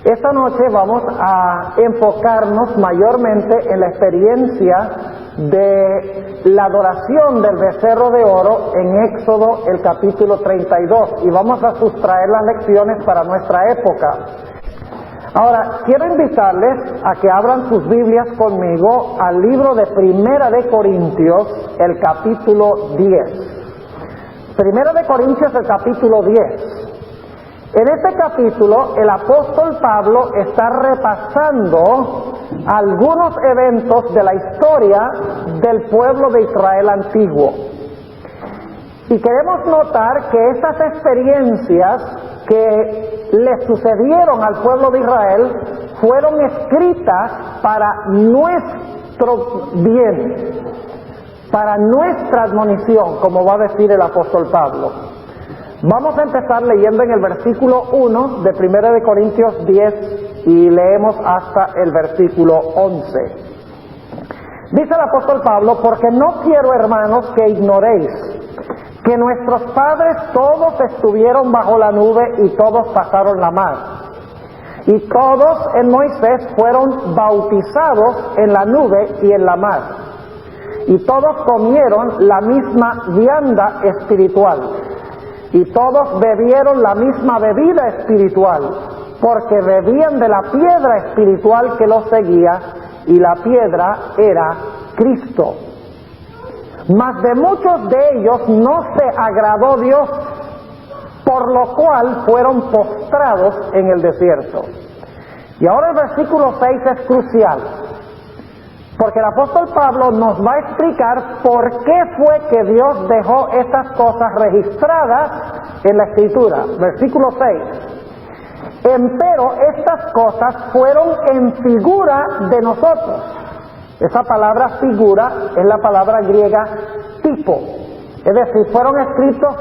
Esta noche vamos a enfocarnos mayormente en la experiencia de la adoración del becerro de oro en Éxodo el capítulo 32 y vamos a sustraer las lecciones para nuestra época. Ahora, quiero invitarles a que abran sus Biblias conmigo al libro de Primera de Corintios, el capítulo 10. Primera de Corintios, el capítulo 10. En este capítulo, el apóstol Pablo está repasando algunos eventos de la historia del pueblo de Israel antiguo. Y queremos notar que estas experiencias que le sucedieron al pueblo de Israel fueron escritas para nuestro bien, para nuestra admonición, como va a decir el apóstol Pablo. Vamos a empezar leyendo en el versículo 1 de 1 de Corintios 10 y leemos hasta el versículo 11. Dice el apóstol Pablo: porque no quiero, hermanos, que ignoréis que nuestros padres todos estuvieron bajo la nube y todos pasaron la mar. Y todos en Moisés fueron bautizados en la nube y en la mar. Y todos comieron la misma vianda espiritual. Y todos bebieron la misma bebida espiritual, porque bebían de la piedra espiritual que los seguía, y la piedra era Cristo. Mas de muchos de ellos no se agradó Dios, por lo cual fueron postrados en el desierto. Y ahora el versículo 6 es crucial, porque el apóstol Pablo nos va a explicar por qué fue que Dios dejó estas cosas registradas en la Escritura. Versículo 6. Empero estas cosas fueron en figura de nosotros. Esa palabra figura es la palabra griega tipo. Es decir, fueron escritos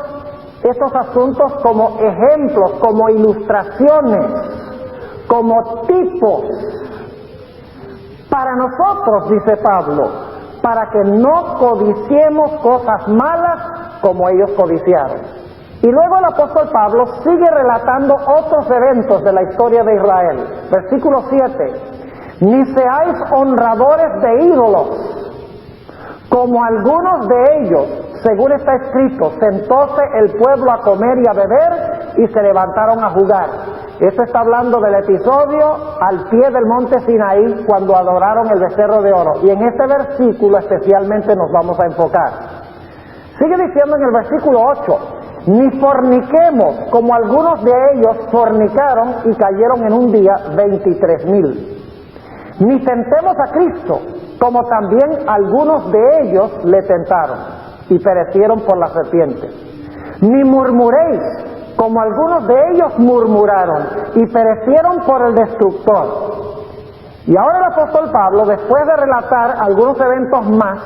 estos asuntos como ejemplos, como ilustraciones, como tipos. Para nosotros, dice Pablo, para que no codiciemos cosas malas como ellos codiciaron. Y luego el apóstol Pablo sigue relatando otros eventos de la historia de Israel. Versículo 7. Ni seáis honradores de ídolos, como algunos de ellos, según está escrito, sentóse el pueblo a comer y a beber y se levantaron a jugar. Esto está hablando del episodio al pie del monte Sinaí cuando adoraron el becerro de oro. Y en este versículo especialmente nos vamos a enfocar. Sigue diciendo en el versículo 8, ni forniquemos como algunos de ellos fornicaron y cayeron en un día 23,000. Ni tentemos a Cristo como también algunos de ellos le tentaron y perecieron por la serpiente. Ni murmuréis como algunos de ellos murmuraron y perecieron por el destructor. Y ahora el apóstol Pablo, después de relatar algunos eventos más,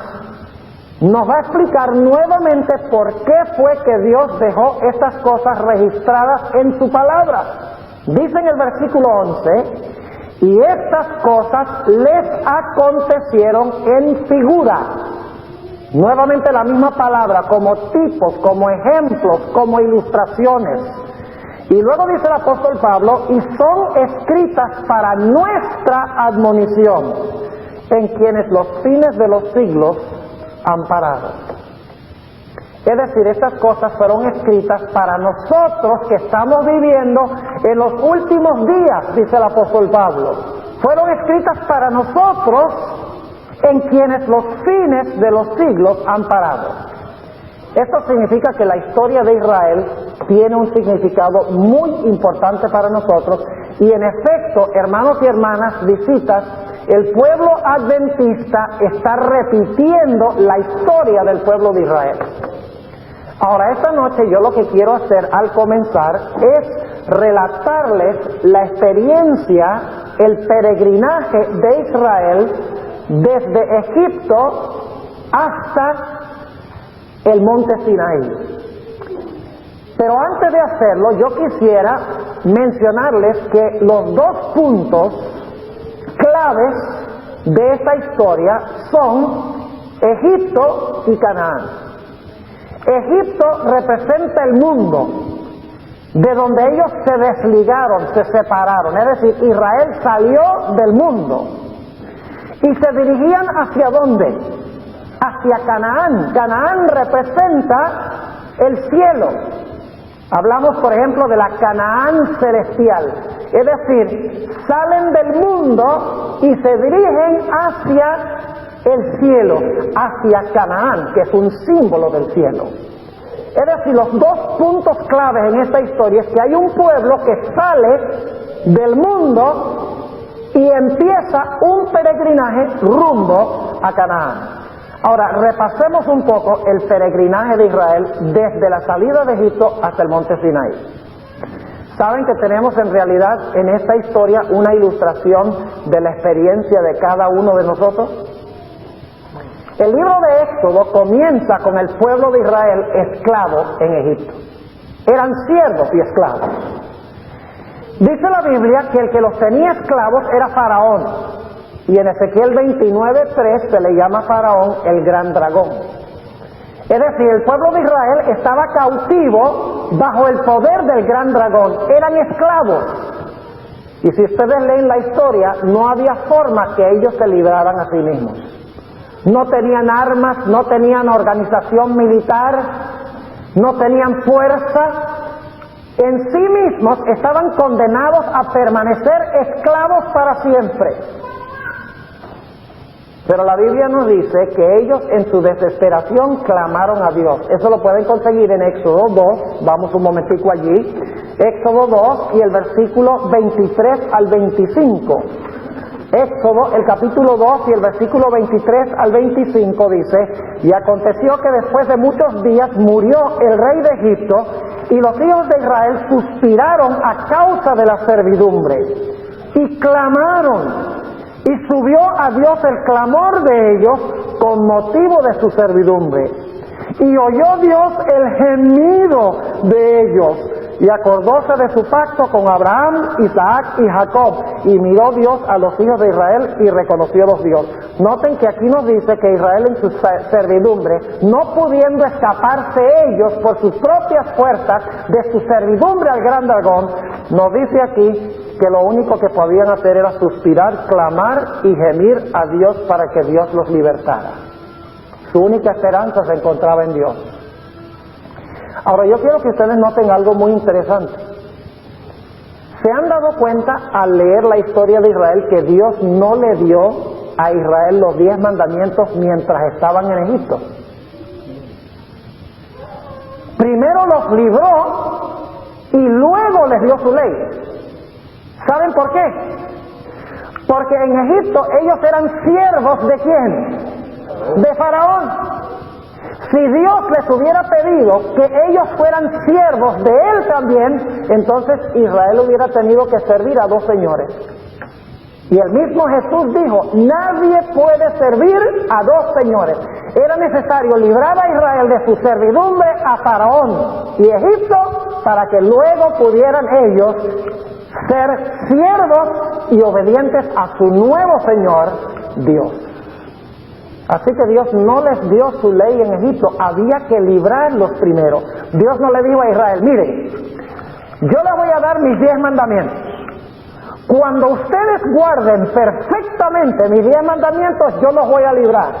nos va a explicar nuevamente por qué fue que Dios dejó estas cosas registradas en su palabra. Dice en el versículo 11, y estas cosas les acontecieron en figura. Nuevamente la misma palabra, como tipos, como ejemplos, como ilustraciones. Y luego dice el apóstol Pablo, y son escritas para nuestra admonición, en quienes los fines de los siglos han parado. Es decir, estas cosas fueron escritas para nosotros que estamos viviendo en los últimos días, dice el apóstol Pablo. Fueron escritas para nosotros en quienes los fines de los siglos han parado. Esto significa que la historia de Israel tiene un significado muy importante para nosotros y en efecto, hermanos y hermanas visitas, el pueblo adventista está repitiendo la historia del pueblo de Israel. Ahora, esta noche yo lo que quiero hacer al comenzar es relatarles la experiencia, el peregrinaje de Israel desde Egipto hasta el monte Sinaí. Pero antes de hacerlo, yo quisiera mencionarles que los dos puntos claves de esta historia son Egipto y Canaán. Egipto representa el mundo, de donde ellos se desligaron, se separaron, es decir, Israel salió del mundo y se dirigían ¿hacia dónde? Hacia Canaán. Canaán representa el cielo. Hablamos, por ejemplo, de la Canaán celestial, es decir, salen del mundo y se dirigen hacia el cielo, hacia Canaán, que es un símbolo del cielo. Es decir, los dos puntos claves en esta historia es que hay un pueblo que sale del mundo y empieza un peregrinaje rumbo a Canaán. Ahora, repasemos un poco el peregrinaje de Israel desde la salida de Egipto hasta el monte Sinaí. Saben que tenemos en realidad en esta historia una ilustración de la experiencia de cada uno de nosotros. El libro de Éxodo comienza con el pueblo de Israel esclavo en Egipto. Eran siervos y esclavos. Dice la Biblia que el que los tenía esclavos era Faraón. Y en Ezequiel 29:3 se le llama Faraón el gran dragón. Es decir, el pueblo de Israel estaba cautivo bajo el poder del gran dragón. Eran esclavos. Y si ustedes leen la historia, no había forma que ellos se libraran a sí mismos. No tenían armas, no tenían organización militar, no tenían fuerza. En sí mismos estaban condenados a permanecer esclavos para siempre. Pero la Biblia nos dice que ellos en su desesperación clamaron a Dios. Eso lo pueden conseguir en Éxodo 2, vamos un momentico allí. Éxodo 2 y el versículo 23 al 25. Éxodo, el capítulo 2 y el versículo 23 al 25 dice: y aconteció que después de muchos días murió el rey de Egipto, y los hijos de Israel suspiraron a causa de la servidumbre, y clamaron, y subió a Dios el clamor de ellos con motivo de su servidumbre, y oyó Dios el gemido de ellos, y acordóse de su pacto con Abraham, Isaac y Jacob, y miró Dios a los hijos de Israel y reconoció a los Dios. Noten que aquí nos dice que Israel en su servidumbre, no pudiendo escaparse ellos por sus propias fuerzas de su servidumbre al gran dragón, nos dice aquí que lo único que podían hacer era suspirar, clamar y gemir a Dios para que Dios los libertara. Su única esperanza se encontraba en Dios. Ahora, yo quiero que ustedes noten algo muy interesante. ¿Se han dado cuenta al leer la historia de Israel que Dios no le dio a Israel los 10 mandamientos mientras estaban en Egipto? Primero los libró y luego les dio su ley. ¿Saben por qué? Porque en Egipto ellos eran siervos ¿de quién? De Faraón. Si Dios les hubiera pedido que ellos fueran siervos de Él también, entonces Israel hubiera tenido que servir a dos señores. Y el mismo Jesús dijo, nadie puede servir a dos señores. Era necesario librar a Israel de su servidumbre a Faraón y Egipto para que luego pudieran ellos ser siervos y obedientes a su nuevo Señor, Dios. Así que Dios no les dio su ley en Egipto, había que librarlos primero. Dios no le dijo a Israel, miren, yo les voy a dar mis 10 mandamientos. Cuando ustedes guarden perfectamente mis 10 mandamientos, yo los voy a librar.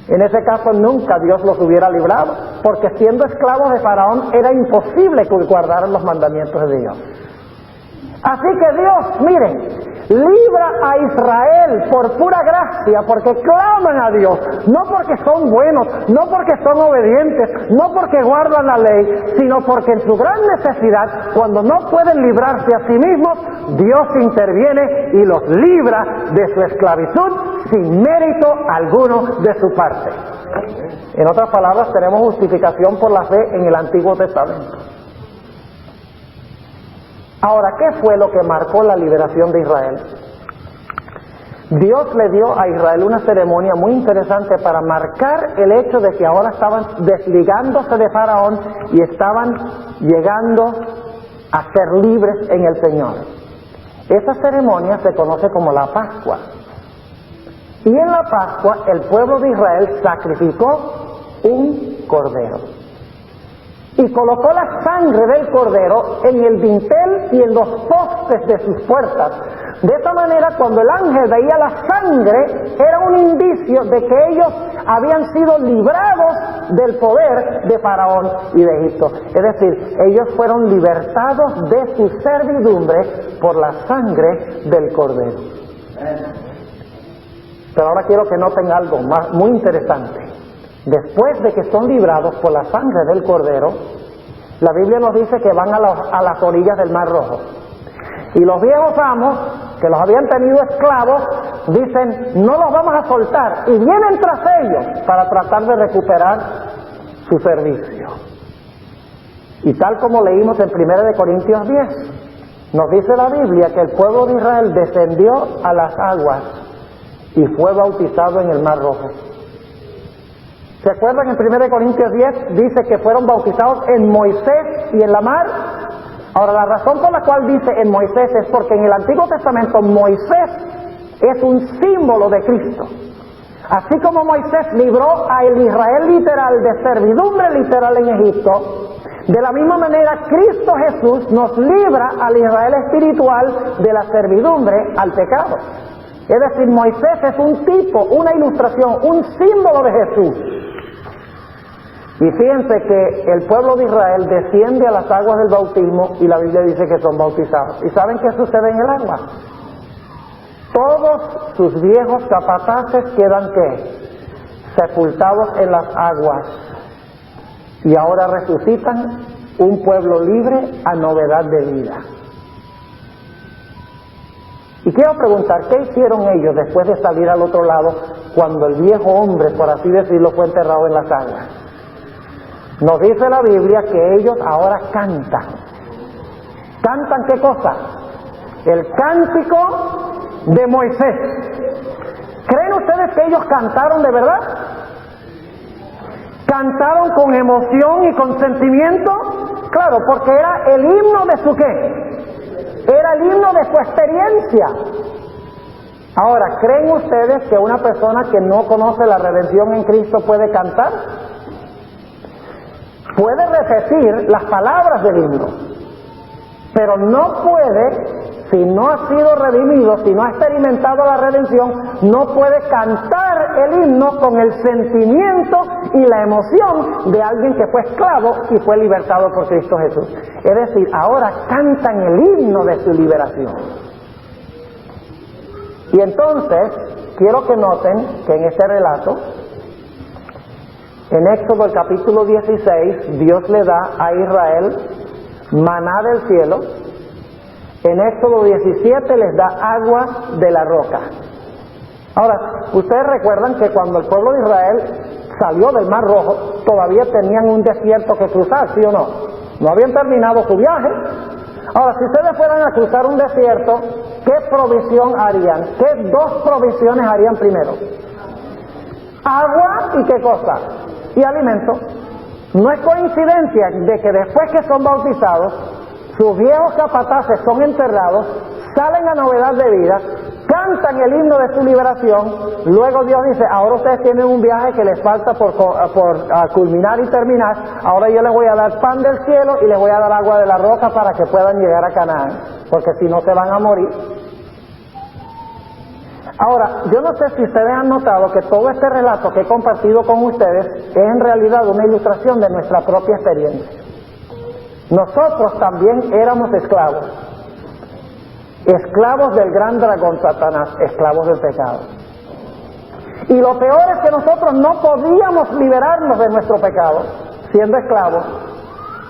En ese caso nunca Dios los hubiera librado, porque siendo esclavos de Faraón era imposible que guardaran los mandamientos de Dios. Así que Dios, miren, libra a Israel por pura gracia, porque claman a Dios, no porque son buenos, no porque son obedientes, no porque guardan la ley, sino porque en su gran necesidad, cuando no pueden librarse a sí mismos, Dios interviene y los libra de su esclavitud sin mérito alguno de su parte. En otras palabras, tenemos justificación por la fe en el Antiguo Testamento. Ahora, ¿qué fue lo que marcó la liberación de Israel? Dios le dio a Israel una ceremonia muy interesante para marcar el hecho de que ahora estaban desligándose de Faraón y estaban llegando a ser libres en el Señor. Esa ceremonia se conoce como la Pascua. Y en la Pascua el pueblo de Israel sacrificó un cordero. y colocó la sangre del cordero en el dintel y en los postes de sus puertas. De esta manera, cuando el ángel veía la sangre, era un indicio de que ellos habían sido librados del poder de Faraón y de Egipto. Es decir, ellos fueron libertados de su servidumbre por la sangre del cordero. Pero ahora quiero que noten algo muy interesante. Después de que son librados por la sangre del cordero, la Biblia nos dice que van a las orillas del Mar Rojo. Y los viejos amos, que los habían tenido esclavos, dicen, no los vamos a soltar, y vienen tras ellos para tratar de recuperar su servicio. Y tal como leímos en 1 de Corintios 10, nos dice la Biblia que el pueblo de Israel descendió a las aguas y fue bautizado en el Mar Rojo. ¿Se acuerdan? En 1 de Corintios 10 dice que fueron bautizados en Moisés y en la mar. Ahora, la razón por la cual dice en Moisés es porque en el Antiguo Testamento Moisés es un símbolo de Cristo. Así como Moisés libró al Israel literal de servidumbre literal en Egipto, de la misma manera Cristo Jesús nos libra al Israel espiritual de la servidumbre al pecado. Es decir, Moisés es un tipo, una ilustración, un símbolo de Jesús. Y fíjense que el pueblo de Israel desciende a las aguas del bautismo y la Biblia dice que son bautizados. ¿Y saben qué sucede en el agua? Todos sus viejos capataces quedan ¿qué? Sepultados en las aguas. Y ahora resucitan un pueblo libre a novedad de vida. Y quiero preguntar, ¿qué hicieron ellos después de salir al otro lado cuando el viejo hombre, por así decirlo, fue enterrado en las aguas? Nos dice la Biblia que ellos ahora cantan. ¿Cantan qué cosa? El cántico de Moisés. ¿Creen ustedes que ellos cantaron de verdad? ¿Cantaron con emoción y con sentimiento? Claro, porque era el himno de su ¿qué? Era el himno de su experiencia. Ahora, ¿creen ustedes que una persona que no conoce la redención en Cristo puede cantar? Puede repetir las palabras del himno, pero no puede, si no ha sido redimido, si no ha experimentado la redención, no puede cantar el himno con el sentimiento y la emoción de alguien que fue esclavo y fue libertado por Cristo Jesús. Es decir, ahora cantan el himno de su liberación. Y entonces, quiero que noten que en este relato, en Éxodo el capítulo 16, Dios le da a Israel maná del cielo. En Éxodo 17 les da agua de la roca. Ahora, ustedes recuerdan que cuando el pueblo de Israel salió del Mar Rojo, todavía tenían un desierto que cruzar, ¿sí o no? No habían terminado su viaje. Ahora, si ustedes fueran a cruzar un desierto, ¿qué provisión harían? ¿Qué dos provisiones harían primero? Agua y ¿qué cosa? Y alimento. No es coincidencia de que después que son bautizados, sus viejos capataces son enterrados, salen a novedad de vida, cantan el himno de su liberación, luego Dios dice, ahora ustedes tienen un viaje que les falta por culminar y terminar, ahora yo les voy a dar pan del cielo y les voy a dar agua de la roca para que puedan llegar a Canaán, porque si no se van a morir. Ahora, yo no sé si ustedes han notado que todo este relato que he compartido con ustedes es en realidad una ilustración de nuestra propia experiencia. Nosotros también éramos esclavos. Esclavos del gran dragón Satanás, esclavos del pecado. Y lo peor es que nosotros no podíamos liberarnos de nuestro pecado, siendo esclavos,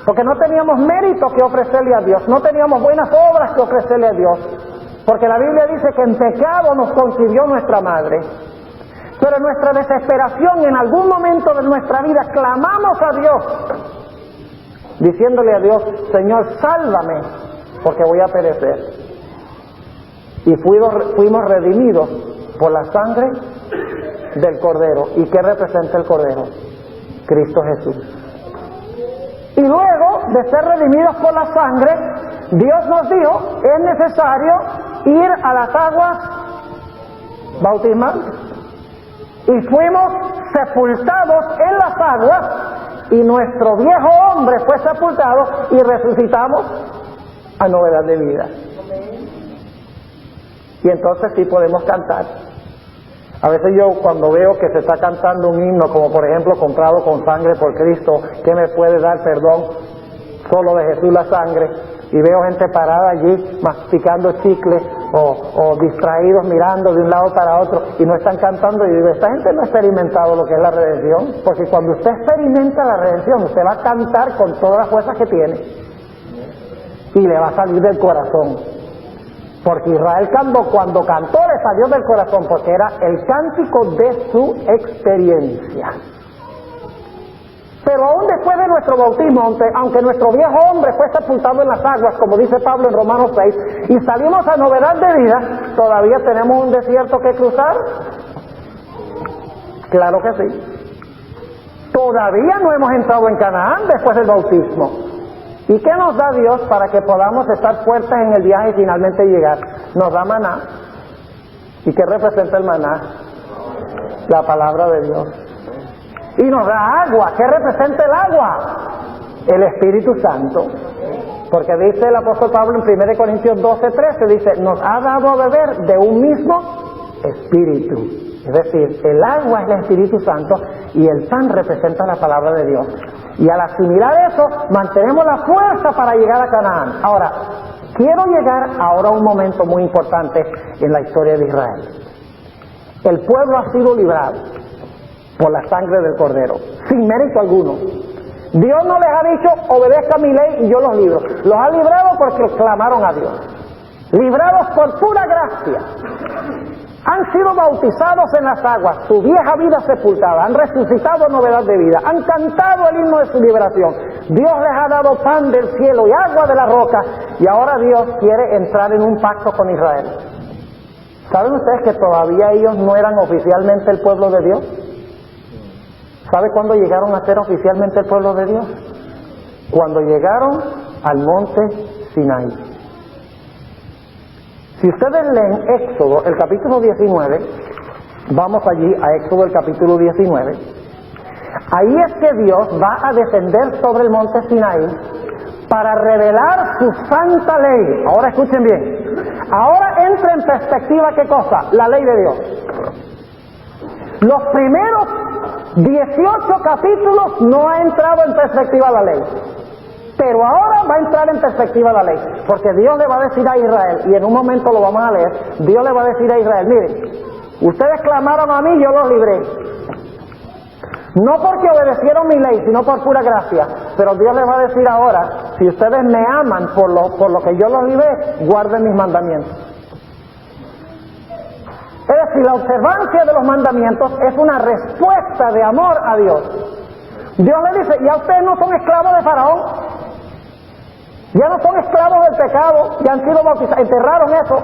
porque no teníamos mérito que ofrecerle a Dios, no teníamos buenas obras que ofrecerle a Dios. Porque la Biblia dice que en pecado nos concibió nuestra madre. Pero en nuestra desesperación, en algún momento de nuestra vida, clamamos a Dios, diciéndole a Dios, Señor, sálvame, porque voy a perecer. Y fuimos redimidos por la sangre del Cordero. ¿Y qué representa el Cordero? Cristo Jesús. Y luego de ser redimidos por la sangre, Dios nos dijo, es necesario ir a las aguas bautismales. Y fuimos sepultados en las aguas y nuestro viejo hombre fue sepultado y resucitamos a novedad de vida. Y entonces sí podemos cantar. A veces yo cuando veo que se está cantando un himno, como por ejemplo comprado con sangre por Cristo, que me puede dar perdón, solo de Jesús la sangre, y veo gente parada allí masticando chicle o distraídos mirando de un lado para otro y no están cantando, y digo, esta gente no ha experimentado lo que es la redención, porque cuando usted experimenta la redención, usted va a cantar con todas las fuerzas que tiene y le va a salir del corazón. Porque Israel cuando cantó le salió del corazón, porque era el cántico de su experiencia. Pero aún después de nuestro bautismo, aunque nuestro viejo hombre fue sepultado en las aguas, como dice Pablo en Romanos 6, y salimos a novedad de vida, ¿todavía tenemos un desierto que cruzar? Claro que sí. Todavía no hemos entrado en Canaán después del bautismo. ¿Y qué nos da Dios para que podamos estar fuertes en el viaje y finalmente llegar? Nos da maná. ¿Y qué representa el maná? La palabra de Dios. Y nos da agua. ¿Qué representa el agua? El Espíritu Santo. Porque dice el apóstol Pablo en 1 Corintios 12:13, dice, nos ha dado a beber de un mismo Espíritu. Es decir, el agua es el Espíritu Santo y el pan representa la palabra de Dios. Y al asimilar eso, mantenemos la fuerza para llegar a Canaán. Ahora, quiero llegar ahora a un momento muy importante en la historia de Israel. El pueblo ha sido librado por la sangre del Cordero, sin mérito alguno. Dios no les ha dicho, obedezca mi ley y yo los libro. Los ha librado porque clamaron a Dios. Librados por pura gracia. Han sido bautizados en las aguas, su vieja vida sepultada, han resucitado en novedad de vida, han cantado el himno de su liberación. Dios les ha dado pan del cielo y agua de la roca, y ahora Dios quiere entrar en un pacto con Israel. ¿Saben ustedes que todavía ellos no eran oficialmente el pueblo de Dios? ¿Sabe cuándo llegaron a ser oficialmente el pueblo de Dios? Cuando llegaron al monte Sinaí. Si ustedes leen Éxodo, el capítulo 19, vamos allí a Éxodo, el capítulo 19, ahí es que Dios va a descender sobre el monte Sinaí para revelar su santa ley. Ahora escuchen bien. Ahora entra en perspectiva, ¿qué cosa? La ley de Dios. Los primeros 18 capítulos no ha entrado en perspectiva la ley. Pero ahora va a entrar en perspectiva la ley, porque Dios le va a decir a Israel, y en un momento lo vamos a leer, Dios le va a decir a Israel, miren, ustedes clamaron a mí, yo los libré. No porque obedecieron mi ley, sino por pura gracia. Pero Dios les va a decir ahora, si ustedes me aman por lo que yo los libré, guarden mis mandamientos. Es decir, la observancia de los mandamientos es una respuesta de amor a Dios. Dios le dice, ya ustedes no son esclavos de Faraón, ya no son esclavos del pecado, ya han sido bautizados, enterraron eso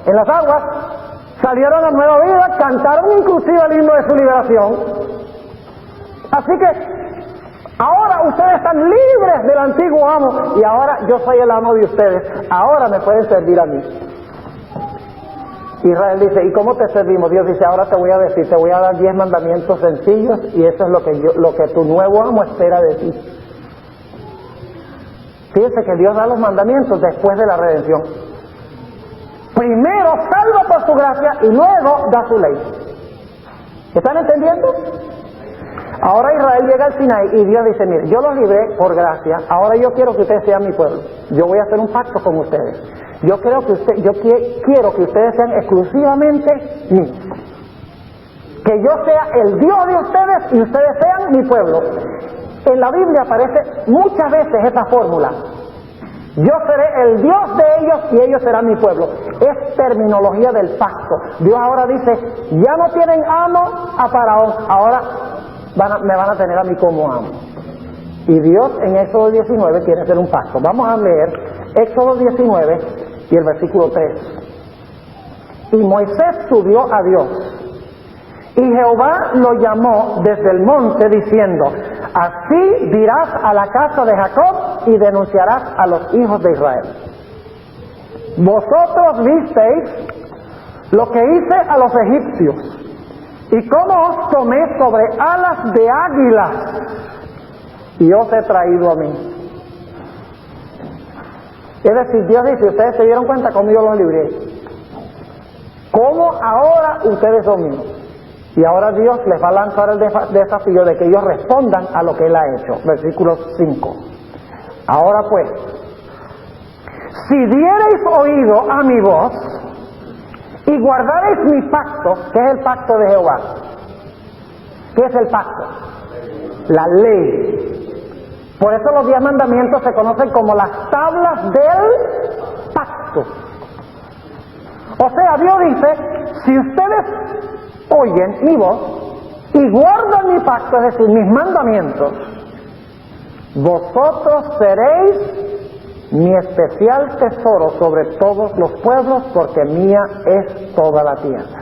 en las aguas, salieron a nueva vida, cantaron inclusive el himno de su liberación. Así que ahora ustedes están libres del antiguo amo y ahora yo soy el amo de ustedes, ahora me pueden servir a mí. Israel dice, ¿y cómo te servimos? Dios dice, ahora te voy a decir, te voy a dar 10 mandamientos sencillos y eso es lo que tu nuevo amo espera de ti. Fíjense que Dios da los mandamientos después de la redención. Primero salva por su gracia y luego da su ley. ¿Están entendiendo? Ahora Israel llega al Sinaí y Dios dice, mire, yo los libré por gracia, ahora yo quiero que ustedes sean mi pueblo. Yo voy a hacer un pacto con ustedes. Yo quiero que ustedes sean exclusivamente míos. Que yo sea el Dios de ustedes y ustedes sean mi pueblo. En la Biblia aparece muchas veces esta fórmula. Yo seré el Dios de ellos y ellos serán mi pueblo. Es terminología del pacto. Dios ahora dice, ya no tienen amo a Faraón, ahora me van a tener a mí como amo. Y Dios en Éxodo 19 quiere hacer un pacto. Vamos a leer Éxodo 19 y el versículo 3. Y Moisés subió a Dios, y Jehová lo llamó desde el monte diciendo, así dirás a la casa de Jacob y denunciarás a los hijos de Israel. Vosotros visteis lo que hice a los egipcios, y cómo os tomé sobre alas de águilas, y os he traído a mí. Es decir, Dios dice, ustedes se dieron cuenta cómo yo los libré. ¿Cómo ahora ustedes son míos? Y ahora Dios les va a lanzar el desafío de que ellos respondan a lo que Él ha hecho. Versículo 5. Ahora pues, si diereis oído a mi voz y guardareis mi pacto, ¿qué es el pacto de Jehová? ¿Qué es el pacto? La ley. Por eso los 10 mandamientos se conocen como las tablas del pacto. O sea, Dios dice, si ustedes oyen mi voz y guardan mi pacto, es decir, mis mandamientos, vosotros seréis mi especial tesoro sobre todos los pueblos, porque mía es toda la tierra.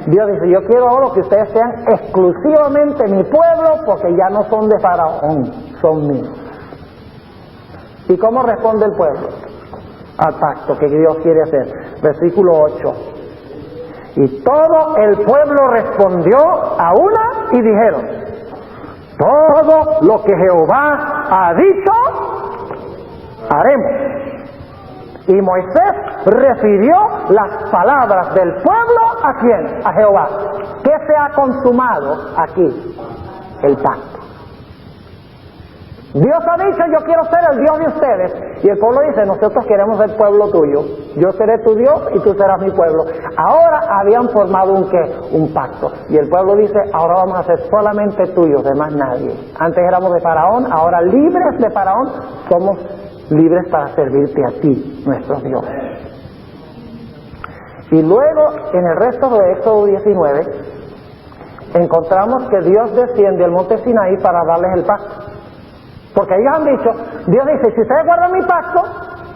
Dios dice, yo quiero ahora que ustedes sean exclusivamente mi pueblo, porque ya no son de Faraón, son míos. ¿Y cómo responde el pueblo al pacto que Dios quiere hacer? Versículo 8. Y todo el pueblo respondió a una y dijeron, todo lo que Jehová ha dicho, haremos. Y Moisés refirió las palabras del pueblo ¿a quién? A Jehová. ¿Qué se ha consumado aquí? El pacto. Dios ha dicho, yo quiero ser el Dios de ustedes. Y el pueblo dice, nosotros queremos ser pueblo tuyo. Yo seré tu Dios y tú serás mi pueblo. Ahora habían formado un ¿qué? Un pacto. Y el pueblo dice, ahora vamos a ser solamente tuyos, de más nadie. Antes éramos de Faraón, ahora libres de Faraón, somos libres para servirte a ti, nuestro Dios. Y luego, en el resto de Éxodo 19, encontramos que Dios desciende al monte Sinaí para darles el pacto. Porque ellos han dicho, Dios dice, si ustedes guardan mi pacto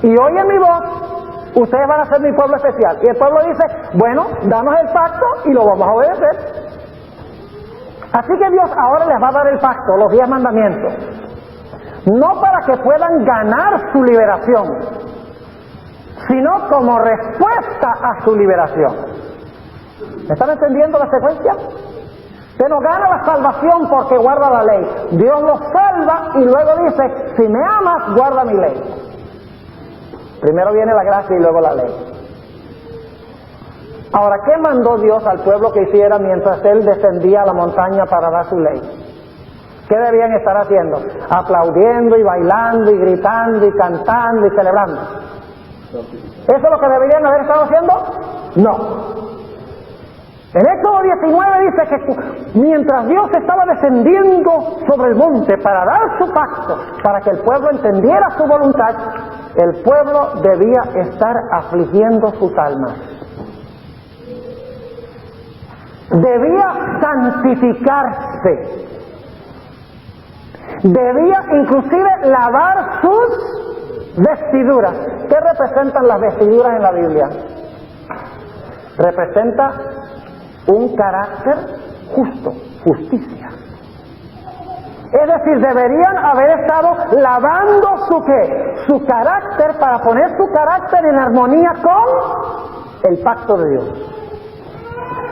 y oyen mi voz, ustedes van a ser mi pueblo especial. Y el pueblo dice, bueno, danos el pacto y lo vamos a obedecer. Así que Dios ahora les va a dar el pacto, los 10 mandamientos. No para que puedan ganar su liberación, sino como respuesta a su liberación. ¿Me están entendiendo la secuencia? Usted no gana la salvación porque guarda la ley. Dios lo salva y luego dice, si me amas, guarda mi ley. Primero viene la gracia y luego la ley. Ahora, ¿qué mandó Dios al pueblo que hiciera mientras Él descendía a la montaña para dar su ley? ¿Qué debían estar haciendo? Aplaudiendo y bailando y gritando y cantando y celebrando. ¿Eso es lo que deberían haber estado haciendo? No. En Éxodo 19 dice que mientras Dios estaba descendiendo sobre el monte para dar su pacto, para que el pueblo entendiera su voluntad, el pueblo debía estar afligiendo sus almas. Debía santificarse. Debía inclusive lavar sus vestiduras. ¿Qué representan las vestiduras en la Biblia? Representa un carácter justo, justicia. Es decir, deberían haber estado lavando su ¿qué? Su carácter para poner su carácter en armonía con el pacto de Dios.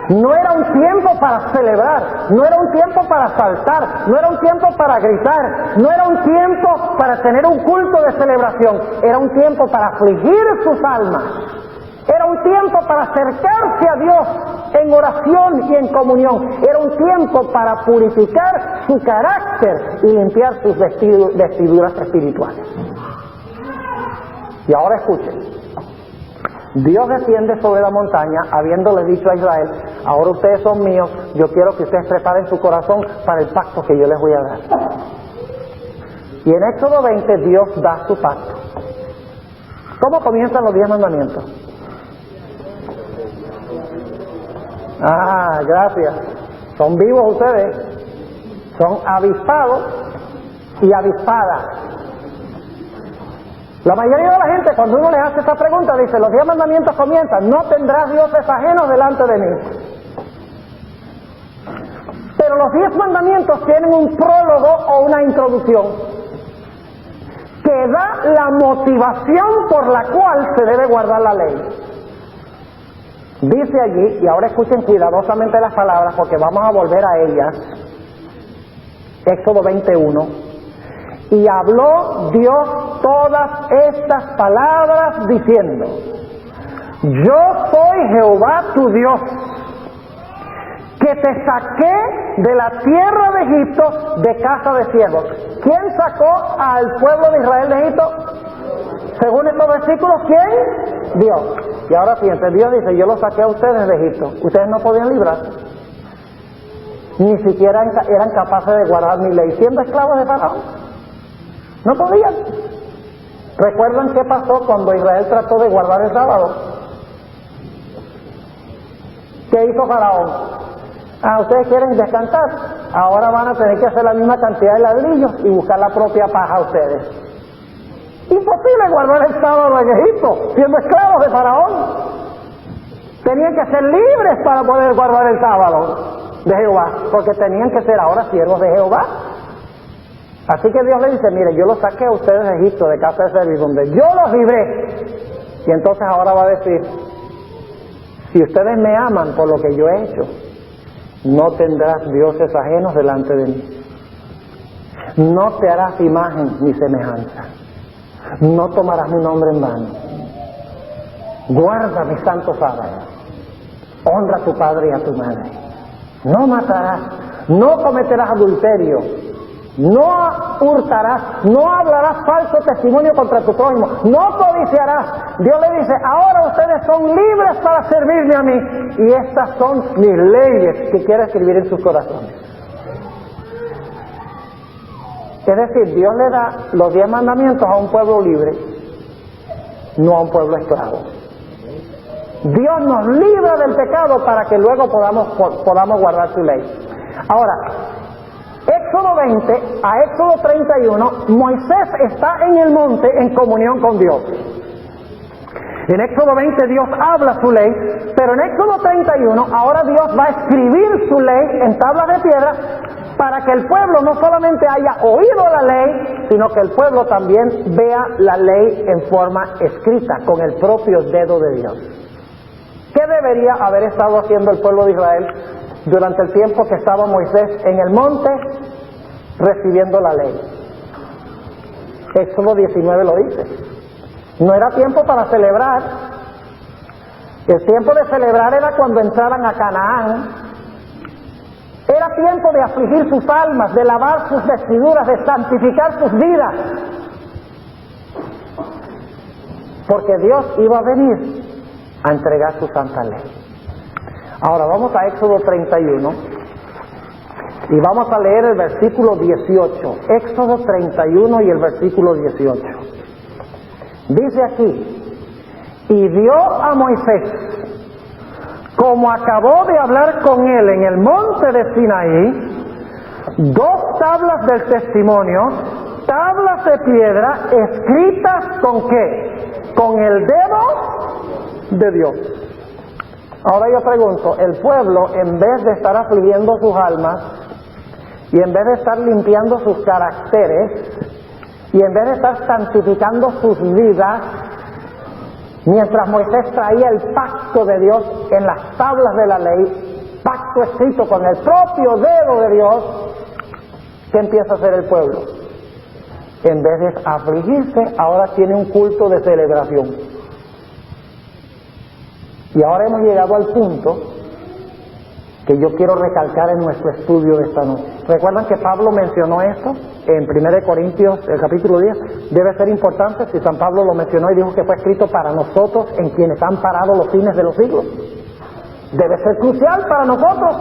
No era un tiempo para celebrar, no era un tiempo para saltar, no era un tiempo para gritar, no era un tiempo para tener un culto de celebración, era un tiempo para afligir sus almas. Era un tiempo para acercarse a Dios en oración y en comunión. Era un tiempo para purificar su carácter y limpiar sus vestiduras espirituales. Y ahora escuchen. Dios desciende sobre la montaña habiéndole dicho a Israel, ahora ustedes son míos, yo quiero que ustedes preparen su corazón para el pacto que yo les voy a dar. Y en Éxodo 20 Dios da su pacto. ¿Cómo comienzan los 10 mandamientos? Ah, gracias. Son vivos ustedes. Son avispados y avispadas. La mayoría de la gente, cuando uno les hace esta pregunta, dice, los 10 mandamientos comienzan, no tendrás dioses ajenos delante de mí. Pero los 10 mandamientos tienen un prólogo o una introducción que da la motivación por la cual se debe guardar la ley. Dice allí, y ahora escuchen cuidadosamente las palabras porque vamos a volver a ellas, Éxodo 21. Y habló Dios todas estas palabras diciendo: yo soy Jehová tu Dios, que te saqué de la tierra de Egipto de casa de siervos. ¿Quién sacó al pueblo de Israel de Egipto? Según estos versículos, ¿quién? Dios. Y ahora fíjense, Dios dice: yo los saqué a ustedes de Egipto. Ustedes no podían librar. Ni siquiera eran capaces de guardar mi ley, siendo esclavos de Faraón. No podían. ¿Recuerdan qué pasó cuando Israel trató de guardar el sábado? ¿Qué hizo Faraón? Ustedes quieren descansar, ahora van a tener que hacer la misma cantidad de ladrillos y buscar la propia paja a ustedes. Imposible guardar el sábado en Egipto, siendo esclavos de Faraón. Tenían que ser libres para poder guardar el sábado de Jehová, porque tenían que ser ahora siervos de Jehová. Así que Dios le dice: mire, yo los saqué a ustedes de Egipto, de casa de servidumbre, yo los libré. Y entonces ahora va a decir: si ustedes me aman por lo que yo he hecho, no tendrás dioses ajenos delante de mí. No te harás imagen ni semejanza. No tomarás mi nombre en vano. Guarda mis santos sábados. Honra a tu padre y a tu madre. No matarás. No cometerás adulterio. No hurtarás. No hablarás falso testimonio contra tu prójimo. No codiciarás. Dios le dice: ahora ustedes son libres para servirme a mí. Y estas son mis leyes que quiero escribir en sus corazones. Es decir, Dios le da los 10 mandamientos a un pueblo libre, no a un pueblo esclavo. Dios nos libra del pecado para que luego podamos guardar su ley. Ahora, Éxodo 20 a Éxodo 31, Moisés está en el monte en comunión con Dios. En Éxodo 20 Dios habla su ley, pero en Éxodo 31 ahora Dios va a escribir su ley en tablas de piedra para que el pueblo no solamente haya oído la ley, sino que el pueblo también vea la ley en forma escrita, con el propio dedo de Dios. ¿Qué debería haber estado haciendo el pueblo de Israel durante el tiempo que estaba Moisés en el monte recibiendo la ley? Éxodo 19 lo dice. No era tiempo para celebrar. El tiempo de celebrar era cuando entraran a Canaán. Era tiempo de afligir sus almas, de lavar sus vestiduras, de santificar sus vidas. Porque Dios iba a venir a entregar su santa ley. Ahora vamos a Éxodo 31 y vamos a leer el versículo 18. Éxodo 31 y el versículo 18. Dice aquí: y dio a Moisés, como acabó de hablar con él en el monte de Sinaí, 2 tablas del testimonio, tablas de piedra escritas ¿con qué? Con el dedo de Dios. Ahora yo pregunto, el pueblo, en vez de estar afligiendo sus almas y en vez de estar limpiando sus caracteres y en vez de estar santificando sus vidas, mientras Moisés traía el pacto de Dios en las tablas de la ley, pacto escrito con el propio dedo de Dios, ¿qué empieza a hacer el pueblo? En vez de afligirse, ahora tiene un culto de celebración. Y ahora hemos llegado al punto que yo quiero recalcar en nuestro estudio de esta noche. ¿Recuerdan que Pablo mencionó esto en 1 Corintios, el capítulo 10? Debe ser importante si San Pablo lo mencionó y dijo que fue escrito para nosotros, en quienes han parado los fines de los siglos. Debe ser crucial para nosotros.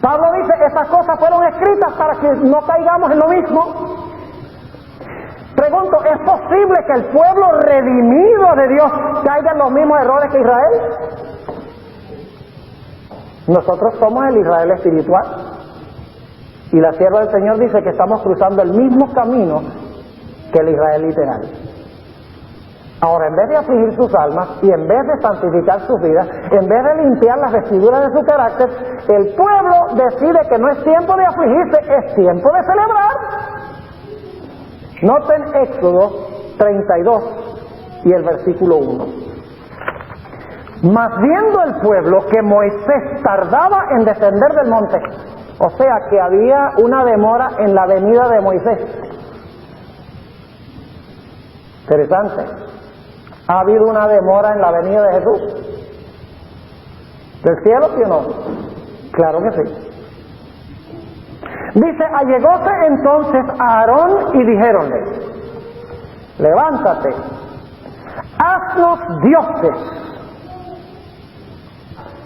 Pablo dice: estas cosas fueron escritas para que no caigamos en lo mismo. Pregunto, ¿es posible que el pueblo redimido de Dios caiga en los mismos errores que Israel? Nosotros somos el Israel espiritual. Y la sierva del Señor dice que estamos cruzando el mismo camino que el Israel literal. Ahora, en vez de afligir sus almas y en vez de santificar sus vidas, en vez de limpiar las vestiduras de su carácter, el pueblo decide que no es tiempo de afligirse, es tiempo de celebrar. Noten Éxodo 32 y el versículo 1. Mas viendo el pueblo que Moisés tardaba en descender del monte, O sea que había una demora en la venida de Moisés. Interesante. ¿Ha habido una demora en la venida de Jesús? ¿Del cielo, sí o no? Claro que sí. Dice, allegóse entonces a Aarón y dijéronle, levántate, haznos dioses.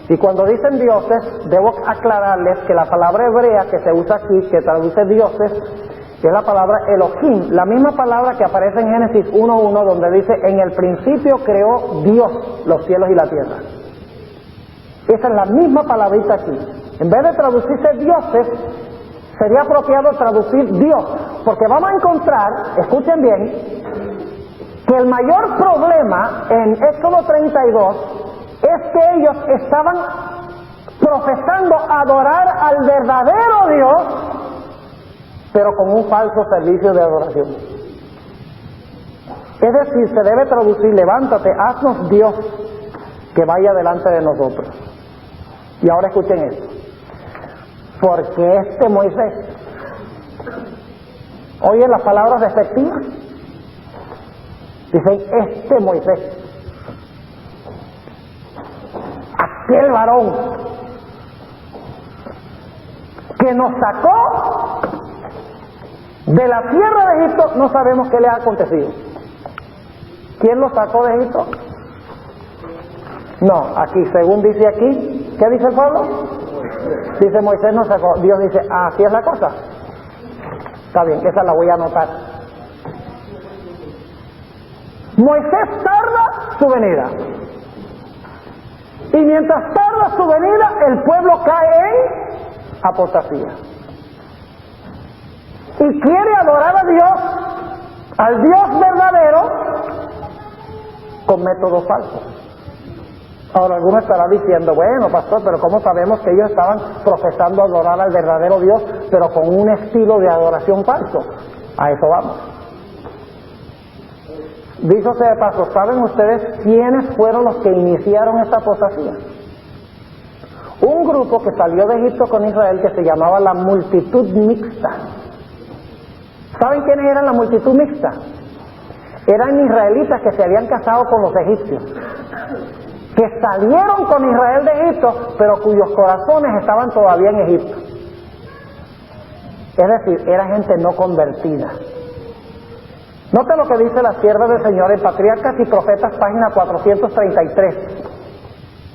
Y cuando dicen dioses, debo aclararles que la palabra hebrea que se usa aquí, que traduce dioses, es la palabra Elohim, la misma palabra que aparece en Génesis 1:1, donde dice, en el principio creó Dios los cielos y la tierra. Esa es la misma palabrita aquí. En vez de traducirse dioses, sería apropiado traducir Dios, porque vamos a encontrar, escuchen bien, que el mayor problema en Éxodo 32 es que ellos estaban profesando adorar al verdadero Dios, pero con un falso servicio de adoración. Es decir, se debe traducir, levántate, haznos Dios que vaya delante de nosotros. Y ahora escuchen esto. Porque este Moisés, oye las palabras despectivas, dicen este Moisés, aquel varón que nos sacó de la tierra de Egipto, no sabemos qué le ha acontecido. ¿Quién lo sacó de Egipto? No, aquí, según dice aquí, ¿qué dice el pueblo? Dice Moisés nos sacó. Dios dice, así es la cosa. Está bien, esa la voy a anotar. Moisés tarda su venida. Y mientras tarda su venida, el pueblo cae en apostasía. Y quiere adorar a Dios, al Dios verdadero, con métodos falsos. Ahora alguno estará diciendo, bueno pastor, pero ¿cómo sabemos que ellos estaban profesando adorar al verdadero Dios, pero con un estilo de adoración falso? A eso vamos. Dicho sea de paso, ¿saben ustedes quiénes fueron los que iniciaron esta apostasía? Un grupo que salió de Egipto con Israel que se llamaba la multitud mixta. ¿Saben quiénes eran la multitud mixta? Eran israelitas que se habían casado con los egipcios, que salieron con Israel de Egipto, pero cuyos corazones estaban todavía en Egipto. Es decir, era gente no convertida. Note lo que dice la sierva del Señor en Patriarcas y Profetas, página 433.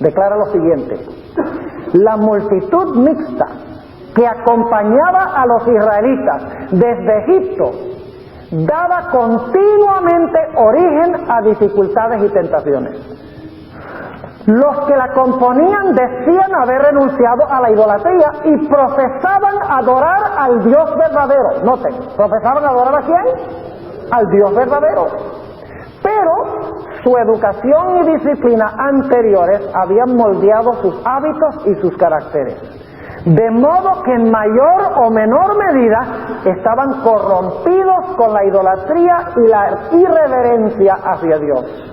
Declara lo siguiente: la multitud mixta que acompañaba a los israelitas desde Egipto daba continuamente origen a dificultades y tentaciones. Los que la componían decían haber renunciado a la idolatría y profesaban adorar al Dios verdadero. Noten, ¿profesaban adorar a quién? Al Dios verdadero. Pero su educación y disciplina anteriores habían moldeado sus hábitos y sus caracteres, de modo que en mayor o menor medida estaban corrompidos con la idolatría y la irreverencia hacia Dios.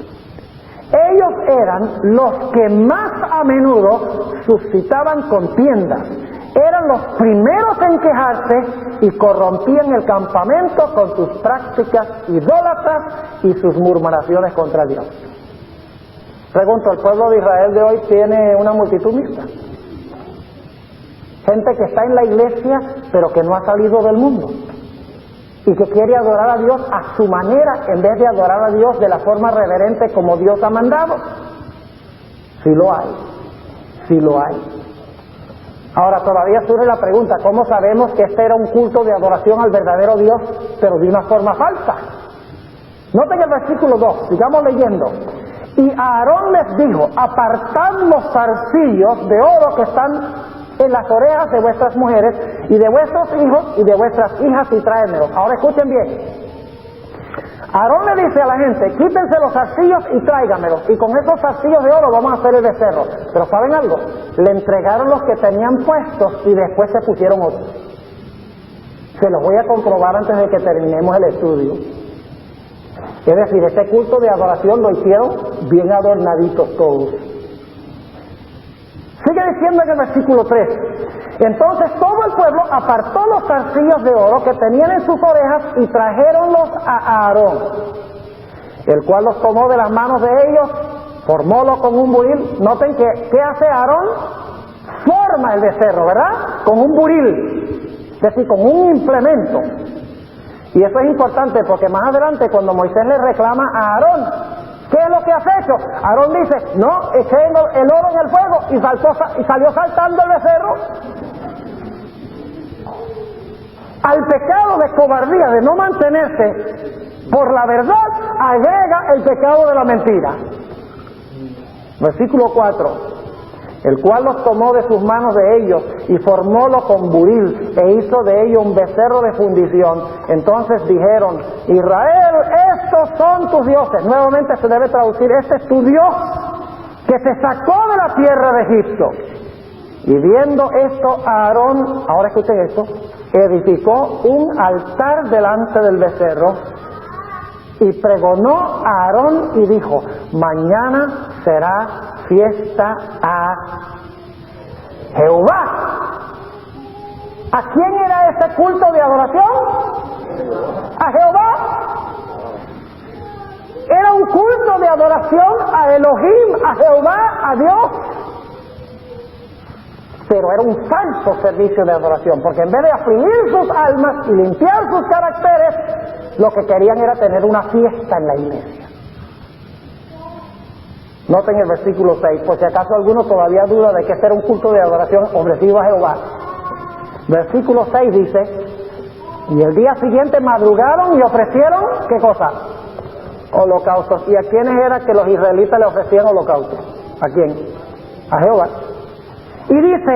Ellos eran los que más a menudo suscitaban contiendas, eran los primeros en quejarse y corrompían el campamento con sus prácticas idólatras y sus murmuraciones contra Dios. Pregunto, ¿el pueblo de Israel de hoy tiene una multitud mixta? Gente que está en la iglesia pero que no ha salido del mundo y que quiere adorar a Dios a su manera en vez de adorar a Dios de la forma reverente como Dios ha mandado. Sí lo hay, sí lo hay. Ahora todavía surge la pregunta, ¿cómo sabemos que este era un culto de adoración al verdadero Dios pero de una forma falsa? Noten el versículo 2, sigamos leyendo. Y Aarón les dijo, apartad los zarcillos de oro que están en las orejas de vuestras mujeres y de vuestros hijos y de vuestras hijas y tráenmelos. Ahora escuchen bien. Aarón le dice a la gente, quítense los zarcillos y tráigamelos, y con esos zarcillos de oro vamos a hacer el becerro. Pero ¿saben algo? Le entregaron los que tenían puestos y después se pusieron otros. Se los voy a comprobar antes de que terminemos el estudio. Es decir, este culto de adoración lo hicieron bien adornaditos todos. Sigue diciendo en el versículo 3, Entonces todo el pueblo apartó los zarcillos de oro que tenían en sus orejas y trajeronlos a Aarón, el cual los tomó de las manos de ellos, formólo con un buril. Noten que, ¿qué hace Aarón? Forma el becerro, ¿verdad? Con un buril, es decir, con un implemento. Y eso es importante porque más adelante cuando Moisés le reclama a Aarón, ¿qué es lo que has hecho? Aarón dice, no, eché el oro en el fuego y salió saltando el becerro. Al pecado de cobardía, de no mantenerse por la verdad, agrega el pecado de la mentira. Versículo 4. El cual los tomó de sus manos de ellos y formólo con buril e hizo de ellos un becerro de fundición. Entonces dijeron, Israel, estos son tus dioses. Nuevamente se debe traducir, este es tu Dios que te sacó de la tierra de Egipto. Y viendo esto, Aarón, ahora escuchen esto, edificó un altar delante del becerro y pregonó a Aarón y dijo, mañana será fiesta a Jehová. ¿A quién era ese culto de adoración? A Jehová. Era un culto de adoración a Elohim, a Jehová, a Dios. Pero era un falso servicio de adoración, porque en vez de afligir sus almas y limpiar sus caracteres, lo que querían era tener una fiesta en la iglesia. Noten el versículo 6, por si acaso alguno todavía duda de que este era un culto de adoración ofrecido a Jehová. Versículo 6 dice, y el día siguiente madrugaron y ofrecieron, ¿qué cosa? Holocaustos. ¿Y a quiénes era que los israelitas le ofrecían holocaustos? ¿A quién? A Jehová. Y dice,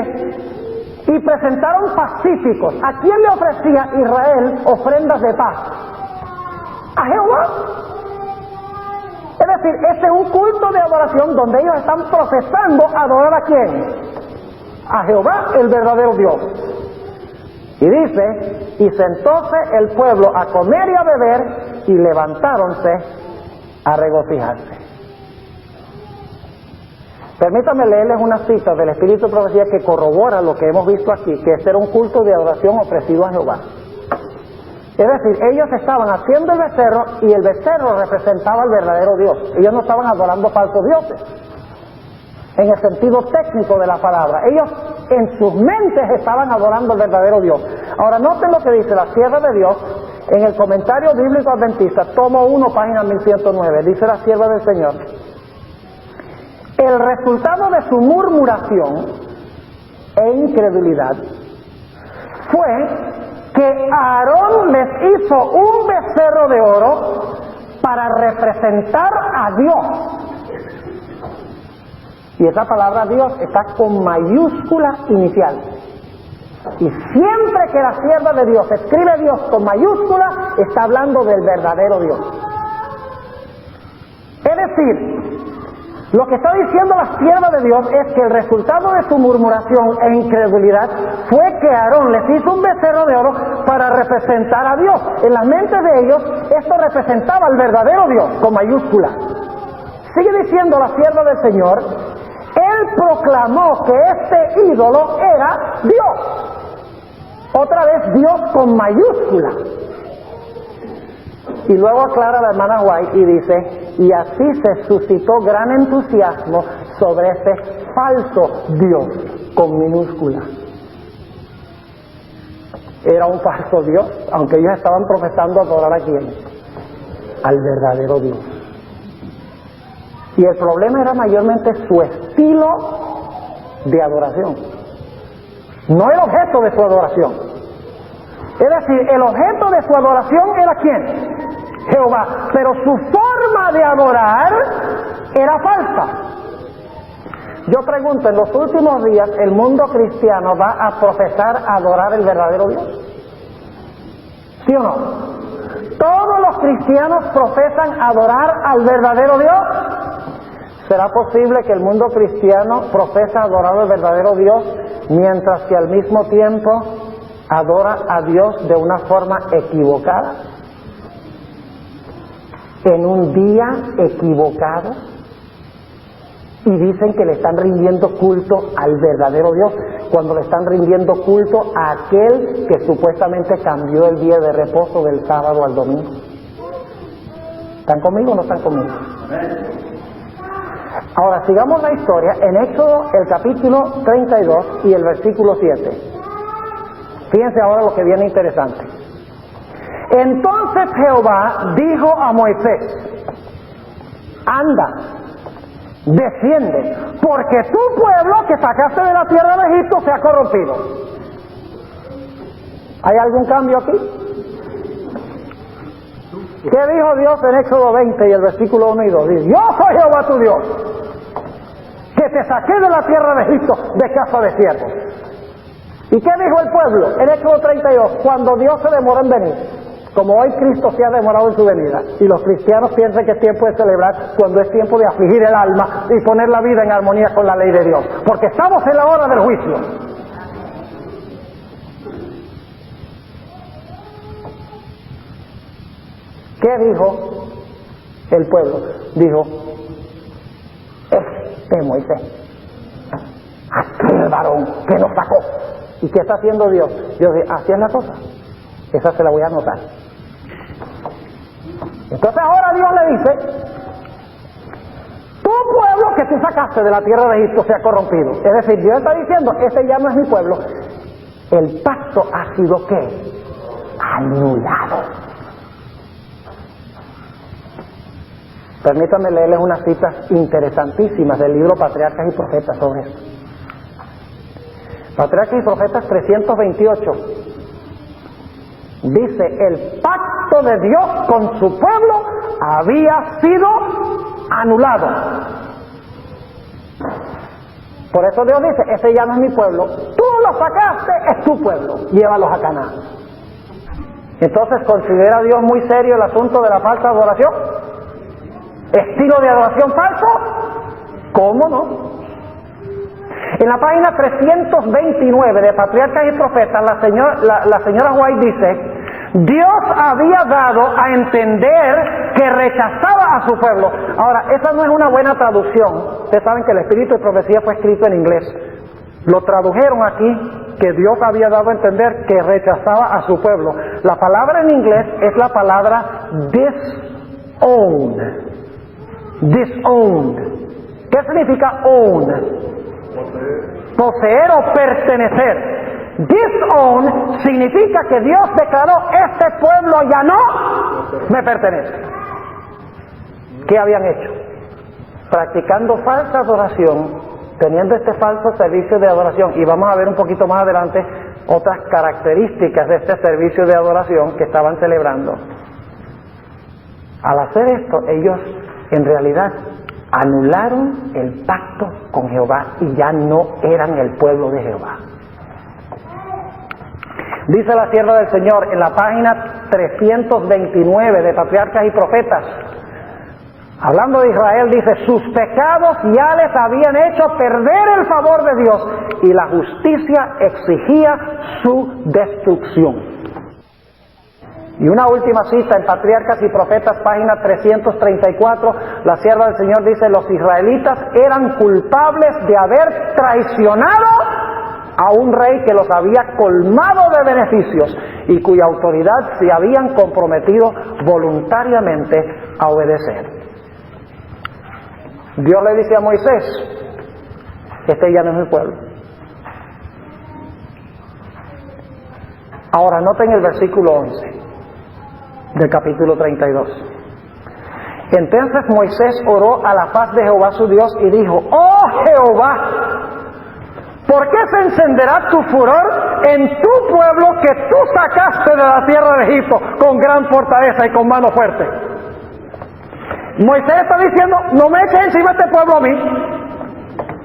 y presentaron pacíficos. ¿A quién le ofrecía Israel ofrendas de paz? A Jehová. Es decir, este es un culto de adoración donde ellos están profesando adorar ¿a quién? A Jehová, el verdadero Dios. Y dice, y sentóse el pueblo a comer y a beber, y levantáronse a regocijarse. Permítanme leerles una cita del Espíritu de Profecía que corrobora lo que hemos visto aquí, que este era un culto de adoración ofrecido a Jehová. Es decir, ellos estaban haciendo el becerro y el becerro representaba al verdadero Dios. Ellos no estaban adorando falsos dioses, en el sentido técnico de la palabra. Ellos en sus mentes estaban adorando al verdadero Dios. Ahora noten lo que dice la sierva de Dios en el comentario bíblico adventista, tomo 1, página 1109, dice la sierva del Señor. El resultado de su murmuración e incredulidad fue que Aarón les hizo un becerro de oro para representar a Dios. Y esa palabra Dios está con mayúscula inicial. Y siempre que la sierva de Dios escribe Dios con mayúscula, está hablando del verdadero Dios. Es decir, lo que está diciendo la sierva de Dios es que el resultado de su murmuración e incredulidad fue que Aarón les hizo un becerro de oro para representar a Dios. En las mentes de ellos, esto representaba al verdadero Dios, con mayúscula. Sigue diciendo la sierva del Señor, él proclamó que este ídolo era Dios. Otra vez Dios con mayúscula. Y luego aclara la hermana White y dice, y así se suscitó gran entusiasmo sobre este falso Dios con minúscula. Era un falso Dios, aunque ellos estaban profesando adorar ¿a quién? Al verdadero Dios. Y el problema era mayormente su estilo de adoración, no el objeto de su adoración. Es decir, el objeto de su adoración era ¿quién? Jehová, pero su forma de adorar era falsa. Yo pregunto, en los últimos días, ¿el mundo cristiano va a profesar adorar el verdadero Dios? ¿Sí o no? ¿Todos los cristianos profesan adorar al verdadero Dios? ¿Será posible que el mundo cristiano profesa adorar al verdadero Dios mientras que al mismo tiempo adora a Dios de una forma equivocada? En un día equivocado, y dicen que le están rindiendo culto al verdadero Dios. cuando le están rindiendo culto a aquel que supuestamente cambió el día de reposo del sábado al domingo. ¿Están conmigo o no están conmigo? Ahora sigamos la historia en Éxodo el capítulo 32 y el versículo 7. Fíjense ahora lo que viene interesante. Entonces Jehová dijo a Moisés: anda, desciende, porque tu pueblo que sacaste de la tierra de Egipto se ha corrompido. ¿Hay algún cambio aquí? ¿Qué dijo Dios en Éxodo 20 y el versículo 1 y 2? Dice: yo soy Jehová tu Dios, que te saqué de la tierra de Egipto de casa de siervos. ¿Y qué dijo el pueblo en Éxodo 32? Cuando Dios se demora en venir, como hoy Cristo se ha demorado en su venida, y los cristianos piensan que es tiempo de celebrar, cuando es tiempo de afligir el alma y poner la vida en armonía con la ley de Dios, porque estamos en la hora del juicio. ¿Qué dijo el pueblo? Dijo: Moisés, aquel varón que nos sacó. ¿Y qué está haciendo Dios? Dios dice: así es la cosa, esa se la voy a anotar. Entonces ahora Dios le dice: tu pueblo que tú sacaste de la tierra de Egipto se ha corrompido. Es decir, Dios está diciendo: ese ya no es mi pueblo. El pacto ha sido ¿qué? Anulado. Permítanme leerles unas citas interesantísimas del libro Patriarcas y Profetas sobre esto. Patriarcas y Profetas 328 dice: el pacto de Dios con su pueblo había sido anulado. Por eso Dios dice: ese ya no es mi pueblo, tú lo sacaste, es tu pueblo, llévalos a Canaán. Entonces, ¿considera Dios muy serio el asunto de la falsa adoración? ¿Estilo de adoración falso? ¿Cómo no? En la página 329 de Patriarcas y Profetas, la señora White dice: Dios había dado a entender que rechazaba a su pueblo. Ahora, esa no es una buena traducción. Ustedes saben que el Espíritu de Profecía fue escrito en inglés. Lo tradujeron aquí, que Dios había dado a entender que rechazaba a su pueblo. La palabra en inglés es la palabra disown. Disowned. ¿Qué significa own? Poseer o pertenecer. Disown significa que Dios declaró: este pueblo ya no me pertenece. ¿Qué habían hecho? Practicando falsa adoración, teniendo este falso servicio de adoración, y vamos a ver un poquito más adelante otras características de este servicio de adoración que estaban celebrando. Al hacer esto, ellos en realidad anularon el pacto con Jehová y ya no eran el pueblo de Jehová. Dice la sierva del Señor en la página 329 de Patriarcas y Profetas, hablando de Israel, dice: sus pecados ya les habían hecho perder el favor de Dios y la justicia exigía su destrucción. Y una última cita en Patriarcas y Profetas, página 334, la sierva del Señor dice: los israelitas eran culpables de haber traicionado a un rey que los había colmado de beneficios y cuya autoridad se habían comprometido voluntariamente a obedecer. Dios le dice a Moisés: este ya no es mi pueblo. Ahora noten el versículo 11 del capítulo 32. Entonces Moisés oró a la faz de Jehová su Dios y dijo: oh Jehová, ¿por qué se encenderá tu furor en tu pueblo que tú sacaste de la tierra de Egipto con gran fortaleza y con mano fuerte? Moisés está diciendo: no me eches encima este pueblo a mí.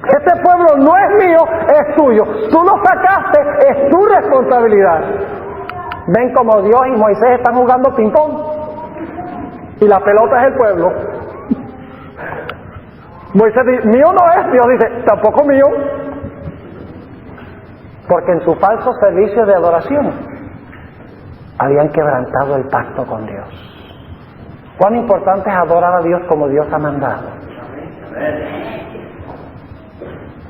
Este pueblo no es mío, es tuyo. Tú lo sacaste, es tu responsabilidad. Ven como Dios y Moisés están jugando ping-pong y la pelota es el pueblo. Moisés dice: mío no es. Dios dice: tampoco mío. Porque en su falso servicio de adoración habían quebrantado el pacto con Dios. Cuán importante es adorar a Dios como Dios ha mandado.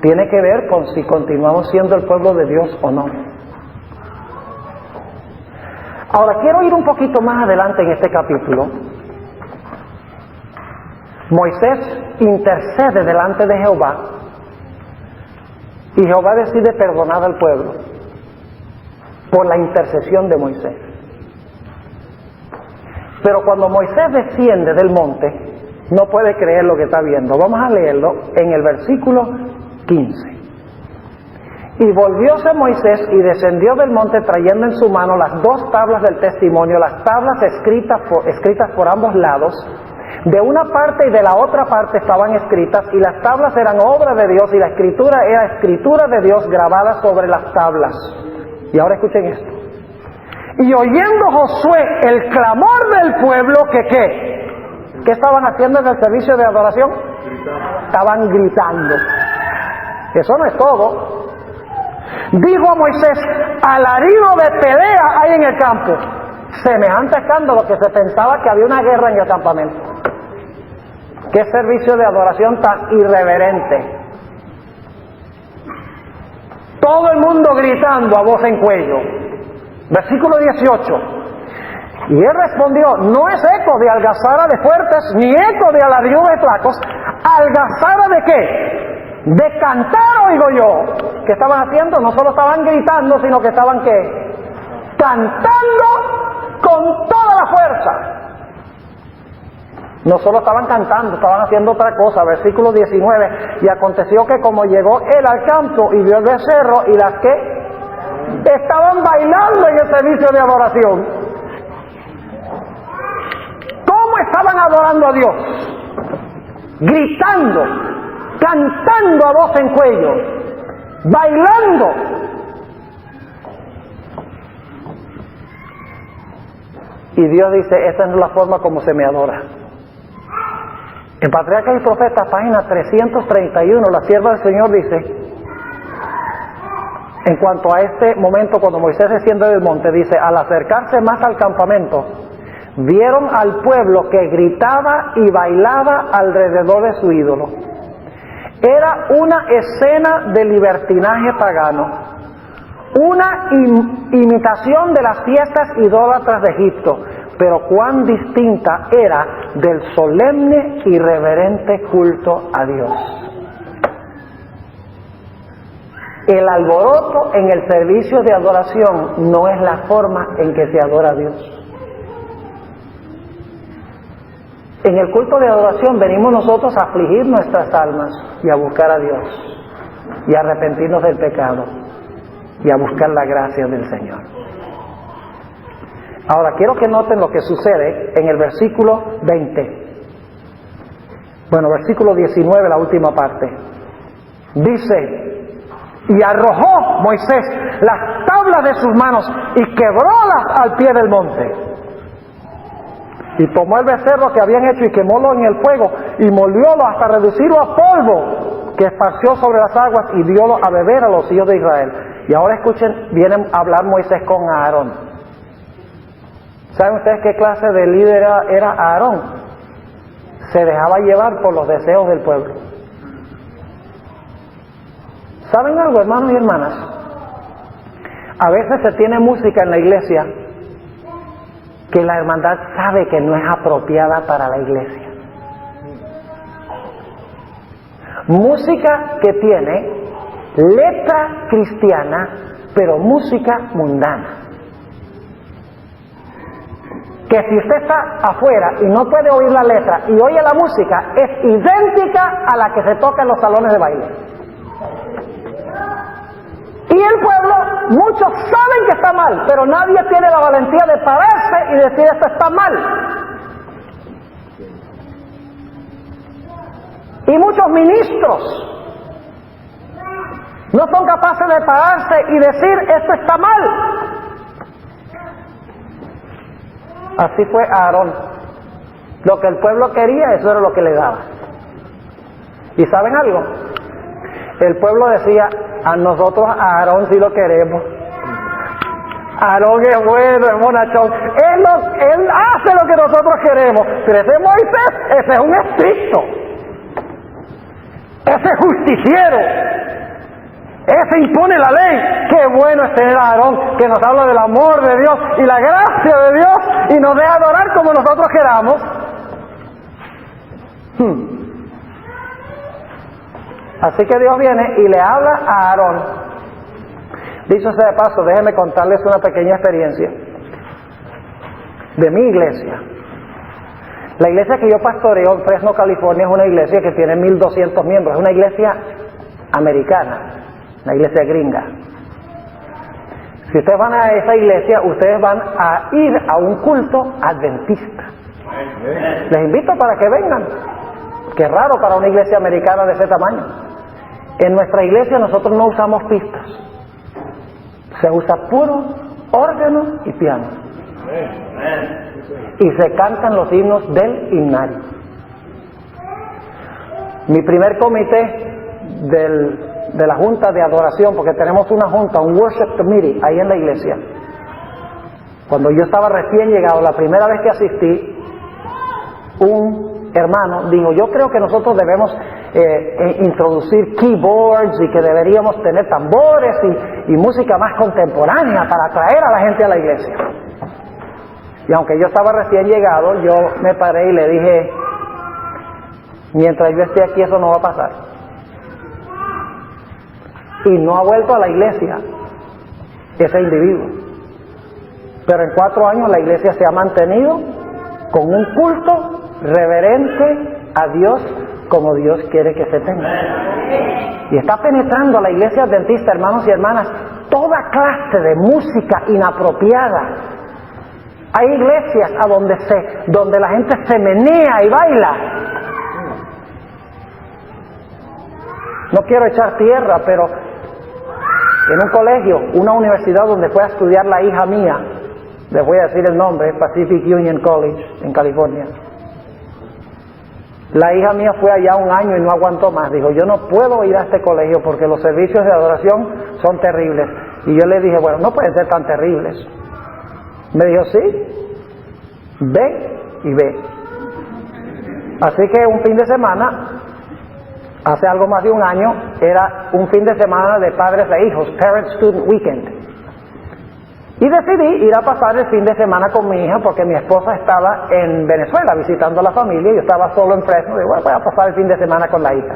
tiene que ver con si continuamos siendo el pueblo de Dios o no. Ahora quiero ir un poquito más adelante en este capítulo. Moisés intercede delante de Jehová y Jehová decide perdonar al pueblo por la intercesión de Moisés. Pero cuando Moisés desciende del monte, no puede creer lo que está viendo. Vamos a leerlo en el versículo 15. Y volvióse Moisés y descendió del monte trayendo en su mano las 2 tablas del testimonio, las tablas escritas por ambos lados. De una parte y de la otra parte estaban escritas, y las tablas eran obra de Dios, y la escritura era escritura de Dios grabada sobre las tablas. Y ahora escuchen esto. Y oyendo Josué el clamor del pueblo, ¿qué estaban haciendo en el servicio de adoración? Estaban gritando. Eso no es todo. Dijo a Moisés: alarido de pelea hay en el campo. Semejante escándalo que se pensaba que había una guerra en el campamento. Qué servicio de adoración tan irreverente. Todo el mundo gritando a voz en cuello. Versículo 18. Y él respondió: no es eco de algazara de fuertes, ni eco de alarido de flacos. ¿Algazara de qué? De cantar, oigo yo. ¿Qué estaban haciendo? No solo estaban gritando, sino que estaban ¿qué? Cantando con toda la fuerza. No solo estaban cantando, estaban haciendo otra cosa. Versículo 19. Y aconteció que como llegó él al campo y vio el becerro y las que estaban bailando en el servicio de adoración. ¿Cómo estaban adorando a Dios? Gritando, cantando a voz en cuello, bailando. Y Dios dice: esta no es la forma como se me adora. En Patriarcas y Profetas, página 331, la sierva del Señor dice, en cuanto a este momento cuando Moisés desciende del monte, dice: al acercarse más al campamento, vieron al pueblo que gritaba y bailaba alrededor de su ídolo. Era una escena de libertinaje pagano, una imitación de las fiestas idólatras de Egipto, pero cuán distinta era del solemne y reverente culto a Dios. El alboroto en el servicio de adoración no es la forma en que se adora a Dios. En el culto de adoración venimos nosotros a afligir nuestras almas y a buscar a Dios y a arrepentirnos del pecado y a buscar la gracia del Señor. Ahora quiero que noten lo que sucede en el versículo 20. Bueno, versículo 19, la última parte. Dice: y arrojó Moisés las tablas de sus manos y quebrólas al pie del monte. Y tomó el becerro que habían hecho y quemólo en el fuego y moliólo hasta reducirlo a polvo, que esparció sobre las aguas, y diólo a beber a los hijos de Israel. Y ahora escuchen, viene a hablar Moisés con Aarón. ¿Saben ustedes qué clase de líder era Aarón? Se dejaba llevar por los deseos del pueblo. ¿Saben algo, hermanos y hermanas? A veces se tiene música en la iglesia que la hermandad sabe que no es apropiada para la iglesia. Música que tiene letra cristiana, pero música mundana. Que si usted está afuera y no puede oír la letra y oye la música, es idéntica a la que se toca en los salones de baile. Y el pueblo, muchos saben que está mal, pero nadie tiene la valentía de pararse y decir: esto está mal. Y muchos ministros no son capaces de pararse y decir: esto está mal. Así fue Aarón. Lo que el pueblo quería, eso era lo que le daba. ¿Y saben algo? El pueblo decía: a nosotros a Aarón sí lo queremos. Aarón es bueno, es bonachón. Él hace lo que nosotros queremos. Pero ese Moisés, ese es un estricto. Ese es justiciero. Ese impone la ley. Qué bueno es tener a Aarón, que nos habla del amor de Dios y la gracia de Dios y nos deja adorar como nosotros queramos. Así que Dios viene y le habla a Aarón. Dicho sea de paso, déjenme contarles una pequeña experiencia de mi iglesia. La iglesia que yo pastoreo en Fresno, California, es una iglesia que tiene 1,200 miembros. Es una iglesia americana, una iglesia gringa. Si ustedes van a esa iglesia, ustedes van a ir a un culto adventista. Les invito para que vengan. Qué raro para una iglesia americana de ese tamaño. En nuestra iglesia nosotros no usamos pistas. Se usa puro órgano y piano. Y se cantan los himnos del himnario. Mi primer comité de la junta de adoración, porque tenemos una junta, un worship committee ahí en la iglesia. Cuando yo estaba recién llegado, la primera vez que asistí, un hermano dijo: yo creo que nosotros debemos introducir keyboards y que deberíamos tener tambores y música más contemporánea para atraer a la gente a la iglesia. Y aunque yo estaba recién llegado, yo me paré y le dije: mientras yo esté aquí eso no va a pasar. Y no ha vuelto a la iglesia ese individuo. Pero en 4 años la iglesia se ha mantenido con un culto reverente a Dios como Dios quiere que se tenga. Y está penetrando a la iglesia adventista, hermanos y hermanas, toda clase de música inapropiada. Hay iglesias a donde la gente se menea y baila. No quiero echar tierra, pero en un colegio, una universidad donde fue a estudiar la hija mía, les voy a decir el nombre, Pacific Union College, en California. La hija mía fue allá 1 año y no aguantó más. Dijo: yo no puedo ir a este colegio porque los servicios de adoración son terribles. Y yo le dije: bueno, no pueden ser tan terribles. Me dijo: sí, ve y ve. Así que un fin de semana, hace algo más de 1 año, era un fin de semana de padres e hijos, Parent Student Weekend. Y decidí ir a pasar el fin de semana con mi hija porque mi esposa estaba en Venezuela visitando a la familia y yo estaba solo en Fresno. Y bueno, voy a pasar el fin de semana con la hija.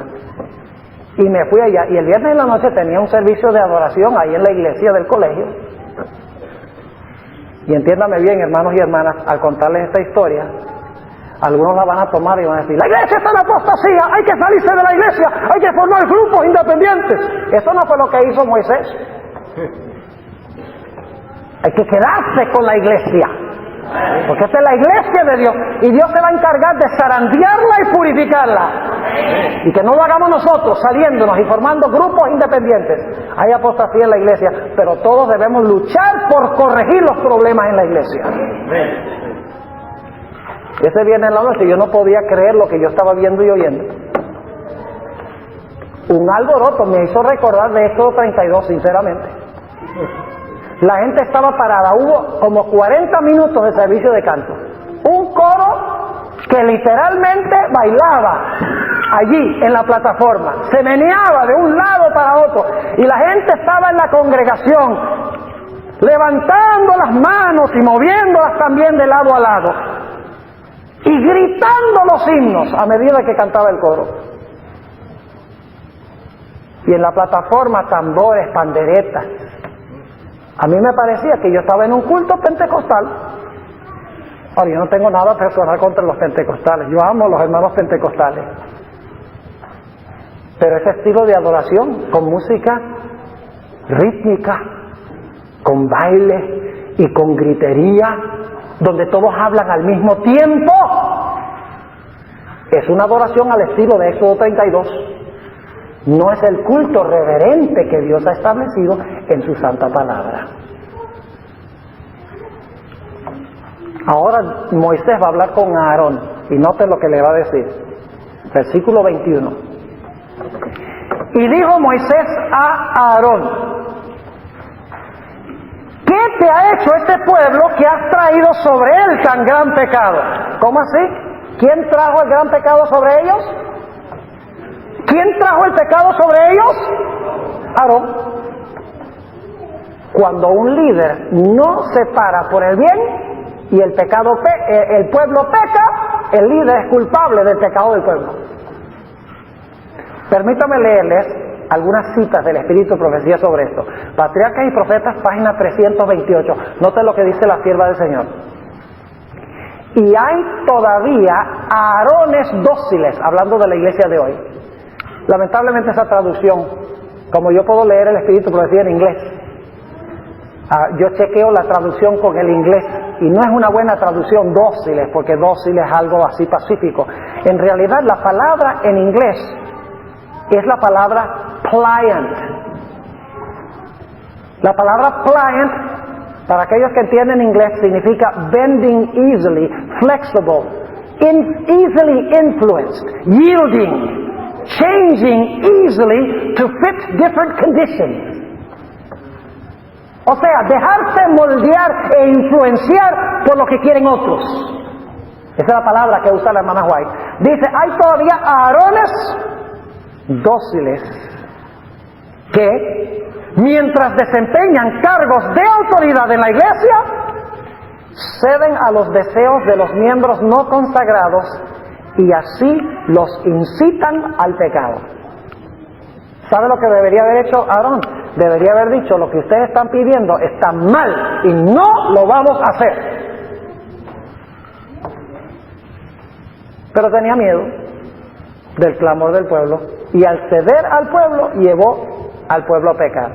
Y me fui allá. Y el viernes en la noche tenía un servicio de adoración ahí en la iglesia del colegio. Y entiéndame bien, hermanos y hermanas, al contarles esta historia, algunos la van a tomar y van a decir: la iglesia está en apostasía, hay que salirse de la iglesia, hay que formar grupos independientes. Eso no fue lo que hizo Moisés. Hay que quedarse con la iglesia, porque esta es la iglesia de Dios y Dios se va a encargar de zarandearla y purificarla, y que no lo hagamos nosotros saliéndonos y formando grupos independientes. Hay apostasía en la iglesia, pero todos debemos luchar por corregir los problemas en la iglesia. Ese viernes en la noche yo no podía creer lo que yo estaba viendo y oyendo. Un alboroto me hizo recordar de Éxodo 32, sinceramente. La gente estaba parada, hubo como 40 minutos de servicio de canto. Un coro que literalmente bailaba allí en la plataforma, se meneaba de un lado para otro, y la gente estaba en la congregación levantando las manos y moviéndolas también de lado a lado y gritando los himnos a medida que cantaba el coro. Y en la plataforma tambores, panderetas. A mí me parecía que yo estaba en un culto pentecostal. Ahora, yo no tengo nada personal contra los pentecostales. Yo amo a los hermanos pentecostales. Pero ese estilo de adoración, con música rítmica, con baile y con gritería, donde todos hablan al mismo tiempo, es una adoración al estilo de Éxodo 32. No es el culto reverente que Dios ha establecido en su santa palabra. Ahora Moisés va a hablar con Aarón, y noten lo que le va a decir. Versículo 21. Y dijo Moisés a Aarón: ¿qué te ha hecho este pueblo que has traído sobre él tan gran pecado? ¿Cómo así? ¿Quién trajo el gran pecado sobre ellos? ¿Quién trajo el pecado sobre ellos? Aarón, cuando un líder no se para por el bien y el pueblo peca, el líder es culpable del pecado del pueblo. Permítame leerles algunas citas del Espíritu de Profecía sobre esto. Patriarcas y Profetas, página 328. Noten lo que dice la sierva del Señor. Y hay todavía Aarones dóciles, hablando de la iglesia de hoy. Lamentablemente esa traducción, como yo puedo leer el Espíritu de Profecía en inglés, yo chequeo la traducción con el inglés y no es una buena traducción dóciles, porque dóciles es algo así pacífico. En realidad la palabra en inglés es la palabra pliant. La palabra pliant, para aquellos que entienden inglés, significa bending easily, flexible, easily influenced, yielding, changing easily to fit different conditions. O sea, dejarse moldear e influenciar por lo que quieren otros. Esa es la palabra que usa la hermana White. Dice, hay todavía Aarones dóciles que, mientras desempeñan cargos de autoridad en la iglesia, ceden a los deseos de los miembros no consagrados y así los incitan al pecado. ¿Sabe lo que debería haber hecho Aarón? Debería haber dicho, lo que ustedes están pidiendo está mal y no lo vamos a hacer. Pero tenía miedo del clamor del pueblo y al ceder al pueblo llevó al pueblo a pecar.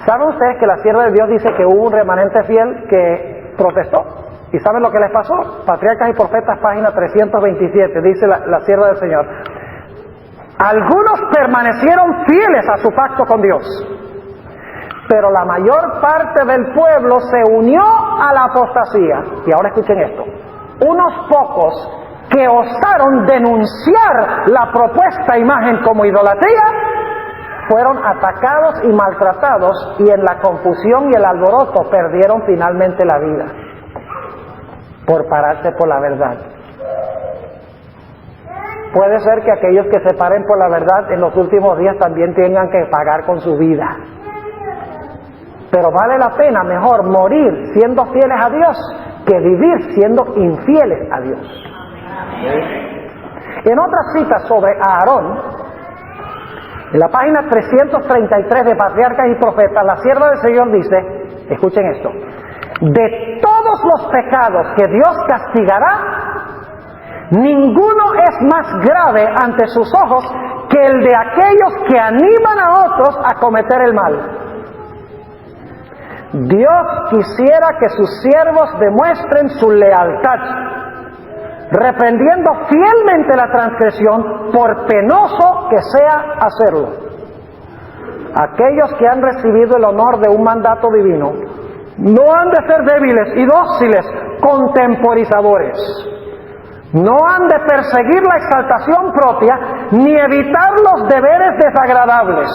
¿Saben ustedes que la sierva de Dios dice que hubo un remanente fiel que protestó? ¿Y saben lo que les pasó? Patriarcas y Profetas, página 327, dice la sierva del Señor. Algunos permanecieron fieles a su pacto con Dios, pero la mayor parte del pueblo se unió a la apostasía. Y ahora escuchen esto. Unos pocos que osaron denunciar la propuesta imagen como idolatría, fueron atacados y maltratados, y en la confusión y el alboroto perdieron finalmente la vida por pararse por la verdad. Puede ser que aquellos que se paren por la verdad en los últimos días también tengan que pagar con su vida, pero vale la pena mejor morir siendo fieles a Dios que vivir siendo infieles a Dios. En otra cita sobre Aarón, en la página 333 de Patriarcas y Profetas, la sierva del Señor dice, escuchen esto, de todos los pecados que Dios castigará, ninguno es más grave ante sus ojos que el de aquellos que animan a otros a cometer el mal. Dios quisiera que sus siervos demuestren su lealtad, reprendiendo fielmente la transgresión, por penoso que sea hacerlo. Aquellos que han recibido el honor de un mandato divino no han de ser débiles y dóciles contemporizadores. No han de perseguir la exaltación propia ni evitar los deberes desagradables,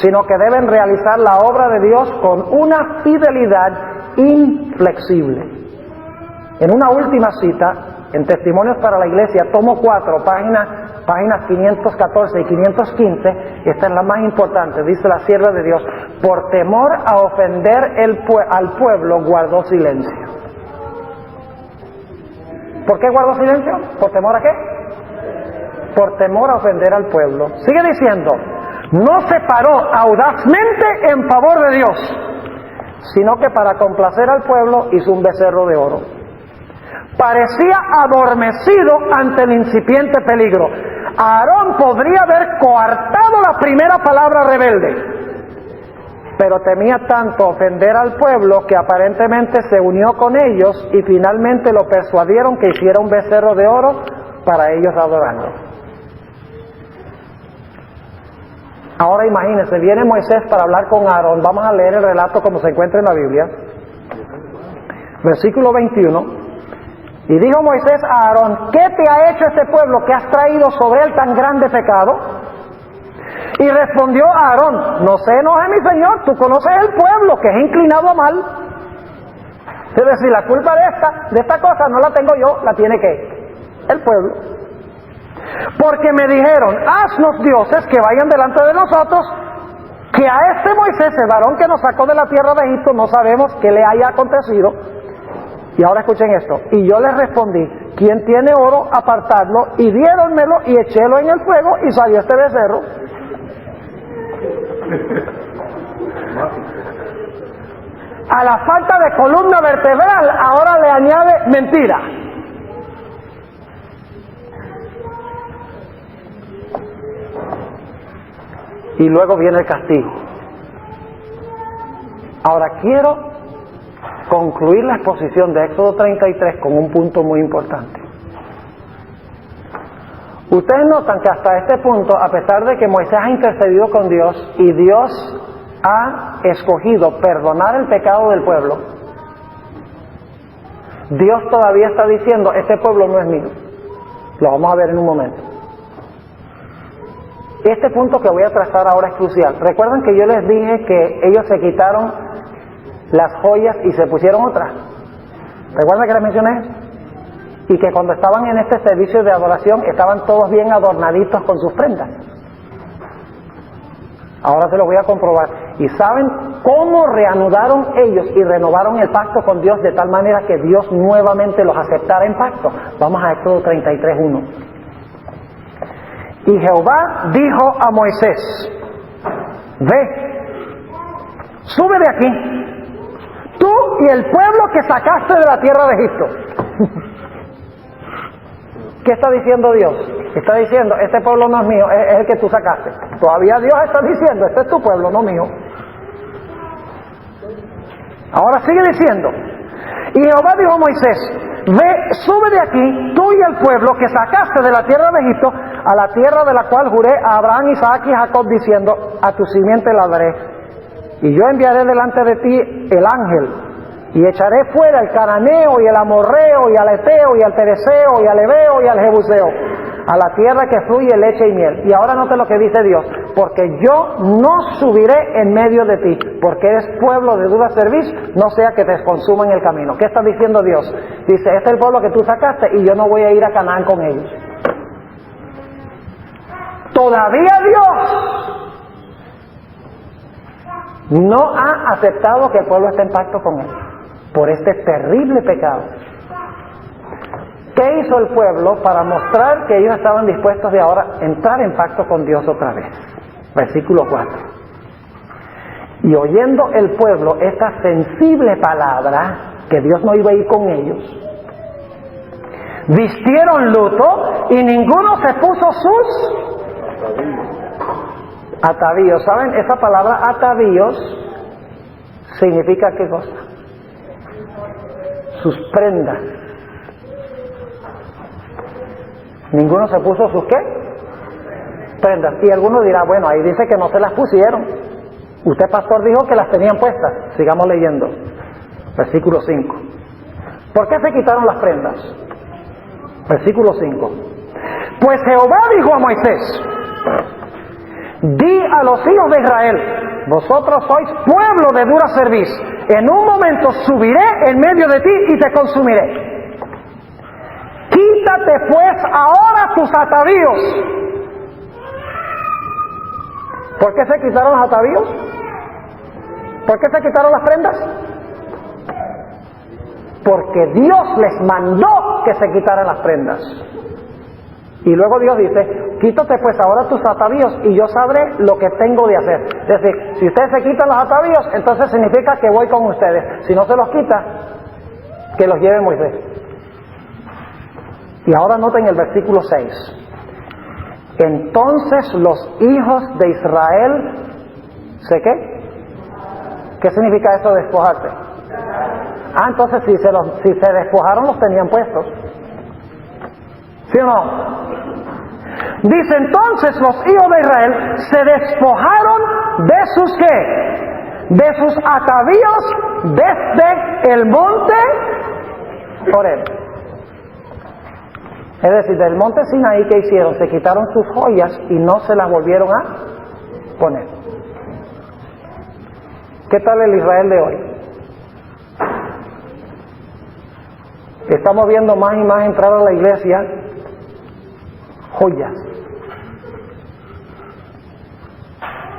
sino que deben realizar la obra de Dios con una fidelidad inflexible. En una última cita, en Testimonios para la Iglesia, tomo 4, páginas 514 y 515, esta es la más importante, dice la sierva de Dios, por temor a ofender al pueblo guardó silencio. ¿Por qué guardó silencio? ¿Por temor a qué? Por temor a ofender al pueblo. Sigue diciendo, no se paró audazmente en favor de Dios, sino que para complacer al pueblo hizo un becerro de oro. Parecía adormecido ante el incipiente peligro. Aarón podría haber coartado la primera palabra rebelde, pero temía tanto ofender al pueblo que aparentemente se unió con ellos y finalmente lo persuadieron que hiciera un becerro de oro para ellos adorarlo. Ahora imagínense, viene Moisés para hablar con Aarón. Vamos a leer el relato como se encuentra en la Biblia. Versículo 21. Y dijo Moisés a Aarón, ¿qué te ha hecho este pueblo que has traído sobre él tan grande pecado? Y respondió Aarón, no se enoje mi señor, tú conoces el pueblo que es inclinado a mal. Es decir, la culpa de esta cosa no la tengo yo, la tiene ¿qué? El pueblo. Porque me dijeron, haznos dioses que vayan delante de nosotros, que a este Moisés, el varón que nos sacó de la tierra de Egipto, no sabemos qué le haya acontecido. Y ahora escuchen esto. Y yo les respondí, ¿quién tiene oro? Apartadlo. Y diéronmelo y echélo en el fuego y salió este becerro. A la falta de columna vertebral ahora le añade mentira. Y luego viene el castigo. Ahora quiero concluir la exposición de Éxodo 33 con un punto muy importante. Ustedes notan que hasta este punto, a pesar de que Moisés ha intercedido con Dios y Dios ha escogido perdonar el pecado del pueblo, Dios todavía está diciendo, este pueblo no es mío. Lo vamos a ver en un momento. Este punto que voy a trazar ahora es crucial. ¿Recuerdan que yo les dije que ellos se quitaron las joyas y se pusieron otras? ¿Recuerdan que les mencioné? Y que cuando estaban en este servicio de adoración estaban todos bien adornaditos con sus prendas. Ahora se lo voy a comprobar. ¿Y saben cómo reanudaron ellos y renovaron el pacto con Dios de tal manera que Dios nuevamente los aceptara en pacto? Vamos a Éxodo 33:1. Y Jehová dijo a Moisés, ve, sube de aquí, tú y el pueblo que sacaste de la tierra de Egipto. ¿Qué está diciendo Dios? Está diciendo, este pueblo no es mío, es el que tú sacaste. Todavía Dios está diciendo, este es tu pueblo, no mío. Ahora sigue diciendo, y Jehová dijo a Moisés, ve, sube de aquí, tú y el pueblo que sacaste de la tierra de Egipto, a la tierra de la cual juré a Abraham, Isaac y Jacob, diciendo, a tu simiente la daré. Y yo enviaré delante de ti el ángel, y echaré fuera el cananeo, y el amorreo, y al eteo, y al pereceo, y al heveo, y al jebuseo, a la tierra que fluye leche y miel. Y ahora note lo que dice Dios, porque yo no subiré en medio de ti, porque eres pueblo de dura cerviz, no sea que te consuma en el camino. ¿Qué está diciendo Dios? Dice, este es el pueblo que tú sacaste, y yo no voy a ir a Canaán con ellos. Todavía Dios no ha aceptado que el pueblo esté en pacto con él por este terrible pecado. ¿Qué hizo el pueblo para mostrar que ellos estaban dispuestos de ahora entrar en pacto con Dios otra vez? Versículo 4. Y oyendo el pueblo esta sensible palabra, que Dios no iba a ir con ellos, vistieron luto y ninguno se puso sus atavíos. ¿Saben? Esa palabra atavíos significa ¿qué cosa? Sus prendas. Ninguno se puso sus ¿qué? Prendas. Y alguno dirá, bueno, ahí dice que no se las pusieron. Usted, pastor, dijo que las tenían puestas. Sigamos leyendo. Versículo 5. ¿Por qué se quitaron las prendas? Versículo 5. Pues Jehová dijo a Moisés, di a los hijos de Israel, vosotros sois pueblo de dura cerviz, en un momento subiré en medio de ti y te consumiré. Quítate pues ahora tus atavíos. ¿Por qué se quitaron los atavíos? ¿Por qué se quitaron las prendas? Porque Dios les mandó que se quitaran las prendas. Y luego Dios dice, quítate pues ahora tus atavíos y yo sabré lo que tengo de hacer. Es decir, si ustedes se quitan los atavíos, entonces significa que voy con ustedes. Si no se los quita, que los lleve Moisés. Y ahora noten el versículo 6. Entonces los hijos de Israel, ¿sé qué? ¿Qué significa eso de despojarse? Ah, entonces si se despojaron los tenían puestos. ¿Sí o no? Dice, entonces los hijos de Israel se despojaron de sus ¿qué? De sus atavíos desde el monte Horeb. Es decir, del monte Sinaí, ¿qué hicieron? Se quitaron sus joyas y no se las volvieron a poner. ¿Qué tal el Israel de hoy? Estamos viendo más y más entrar a la iglesia joyas.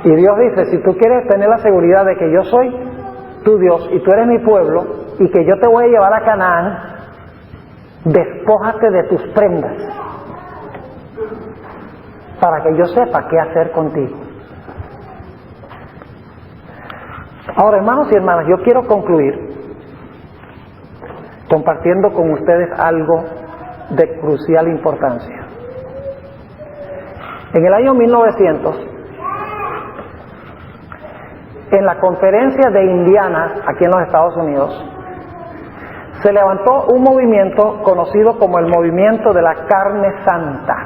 Y Dios dice, si tú quieres tener la seguridad de que yo soy tu Dios y tú eres mi pueblo y que yo te voy a llevar a Canaán, despójate de tus prendas para que yo sepa qué hacer contigo. Ahora, hermanos y hermanas, yo quiero concluir compartiendo con ustedes algo de crucial importancia. En el año 1900, en la conferencia de Indiana, aquí en los Estados Unidos, se levantó un movimiento conocido como el movimiento de la carne santa.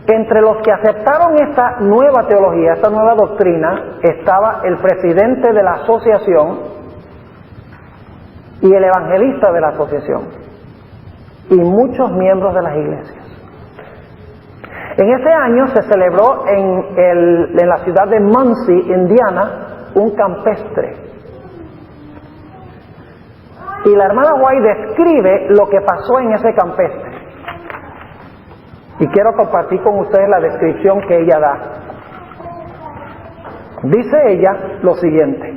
Entre los que aceptaron esta nueva teología, esta nueva doctrina, estaba el presidente de la asociación y el evangelista de la asociación, y muchos miembros de las iglesias. En ese año se celebró en la ciudad de Muncie, Indiana, un campestre. Y la hermana White describe lo que pasó en ese campestre. Y quiero compartir con ustedes la descripción que ella da. Dice ella lo siguiente.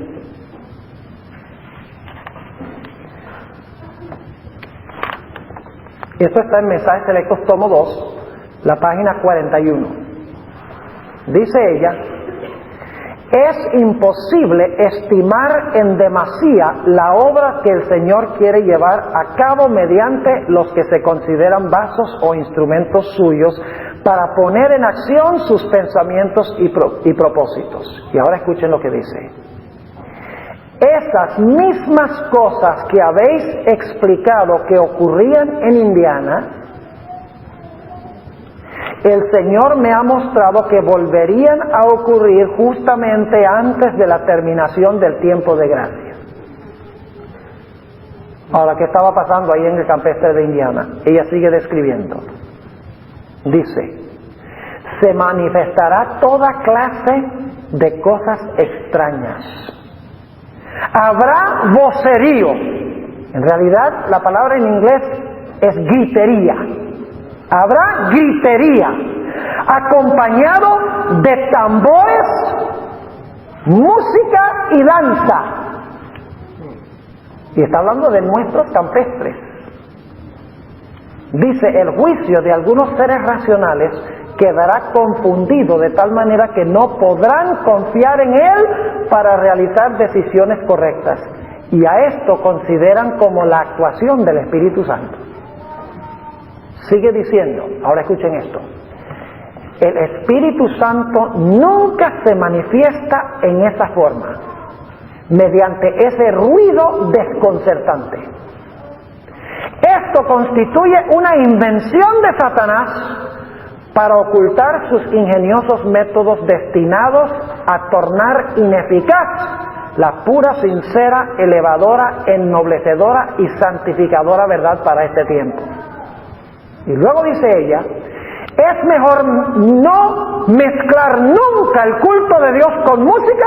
Esto está en Mensajes Selectos, tomo 2, la página 41. Dice ella, es imposible estimar en demasía la obra que el Señor quiere llevar a cabo mediante los que se consideran vasos o instrumentos suyos para poner en acción sus pensamientos y propósitos. Y ahora escuchen lo que dice. Esas mismas cosas que habéis explicado que ocurrían en Indiana, el Señor me ha mostrado que volverían a ocurrir justamente antes de la terminación del tiempo de gracia. Ahora, ¿qué estaba pasando ahí en el campestre de Indiana? Ella sigue describiendo. Dice, se manifestará toda clase de cosas extrañas. Habrá vocerío. En realidad, la palabra en inglés es gritería. Habrá gritería, acompañado de tambores, música y danza. Y está hablando de nuestros campestres. Dice, el juicio de algunos seres racionales quedará confundido de tal manera que no podrán confiar en él para realizar decisiones correctas. Y a esto consideran como la actuación del Espíritu Santo. Sigue diciendo, ahora escuchen esto, el Espíritu Santo nunca se manifiesta en esa forma, mediante ese ruido desconcertante. Esto constituye una invención de Satanás para ocultar sus ingeniosos métodos destinados a tornar ineficaz la pura, sincera, elevadora, ennoblecedora y santificadora verdad para este tiempo. Y luego dice ella, es mejor no mezclar nunca el culto de Dios con música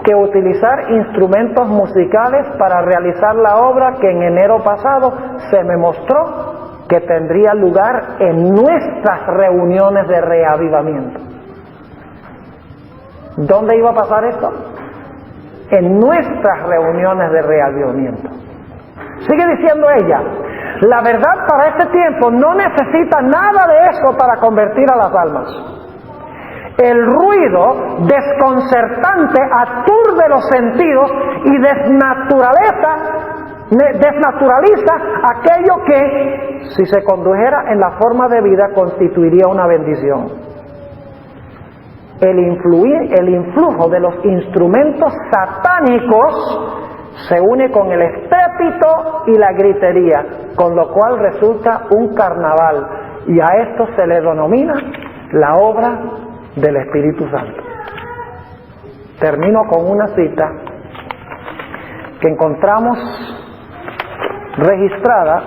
que utilizar instrumentos musicales para realizar la obra que en enero pasado se me mostró que tendría lugar en nuestras reuniones de reavivamiento. ¿Dónde iba a pasar esto? En nuestras reuniones de reavivamiento. Sigue diciendo ella, la verdad para este tiempo no necesita nada de eso para convertir a las almas. El ruido desconcertante aturde los sentidos y desnaturaliza aquello que, si se condujera en la forma de vida, constituiría una bendición. El influjo de los instrumentos satánicos se une con el estrépito y la gritería, con lo cual resulta un carnaval, y a esto se le denomina la obra del Espíritu Santo. Termino con una cita que encontramos registrada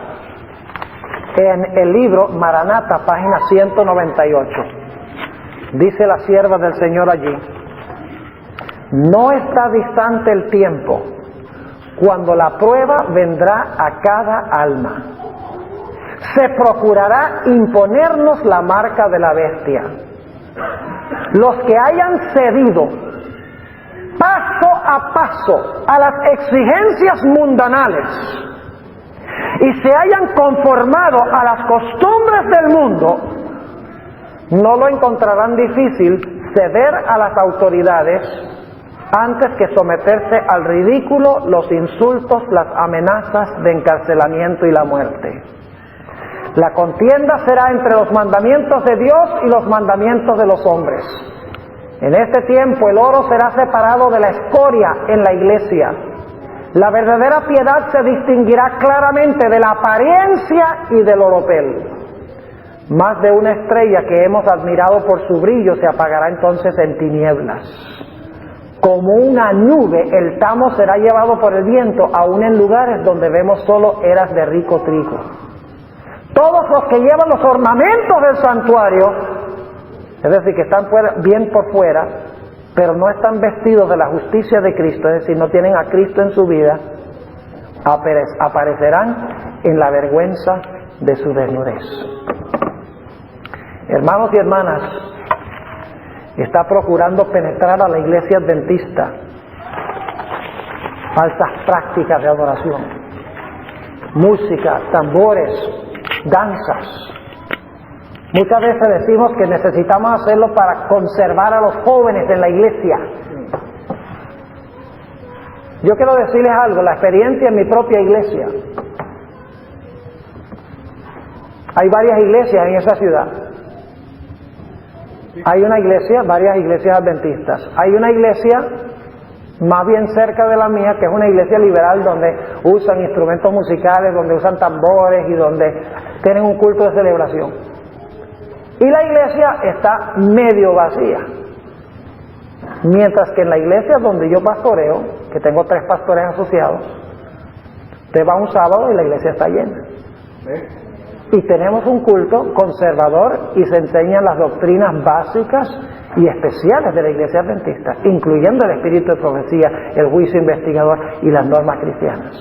en el libro Maranata, página 198. Dice la sierva del Señor allí, no está distante el tiempo cuando la prueba vendrá a cada alma. se procurará imponernos la marca de la bestia. Los que hayan cedido paso a paso a las exigencias mundanales y se hayan conformado a las costumbres del mundo, no lo encontrarán difícil ceder a las autoridades antes que someterse al ridículo, los insultos, las amenazas de encarcelamiento y la muerte. La contienda será entre los mandamientos de Dios y los mandamientos de los hombres. En este tiempo el oro será separado de la escoria en la iglesia. La verdadera piedad se distinguirá claramente de la apariencia y del oropel. Más de una estrella que hemos admirado por su brillo se apagará entonces en tinieblas. Como una nube, el tamo será llevado por el viento, aun en lugares donde vemos solo eras de rico trigo. Todos los que llevan los ornamentos del santuario, es decir, que están bien por fuera, pero no están vestidos de la justicia de Cristo, es decir, no tienen a Cristo en su vida, aparecerán en la vergüenza de su desnudez. Hermanos y hermanas, está procurando penetrar a la iglesia adventista falsas prácticas de adoración, música, tambores, danzas. Muchas veces decimos que necesitamos hacerlo para conservar a los jóvenes en la iglesia. Yo quiero decirles algo, la experiencia en mi propia iglesia. Hay varias iglesias en esa ciudad. Hay una iglesia, varias iglesias adventistas. Hay una iglesia más bien cerca de la mía, que es una iglesia liberal donde usan instrumentos musicales, donde usan tambores y donde tienen un culto de celebración. Y la iglesia está medio vacía. Mientras que en la iglesia donde yo pastoreo, que tengo 3 pastores asociados, usted va un sábado y la iglesia está llena. Y tenemos un culto conservador y se enseñan las doctrinas básicas y especiales de la iglesia adventista, incluyendo el espíritu de profecía, el juicio investigador y las normas cristianas.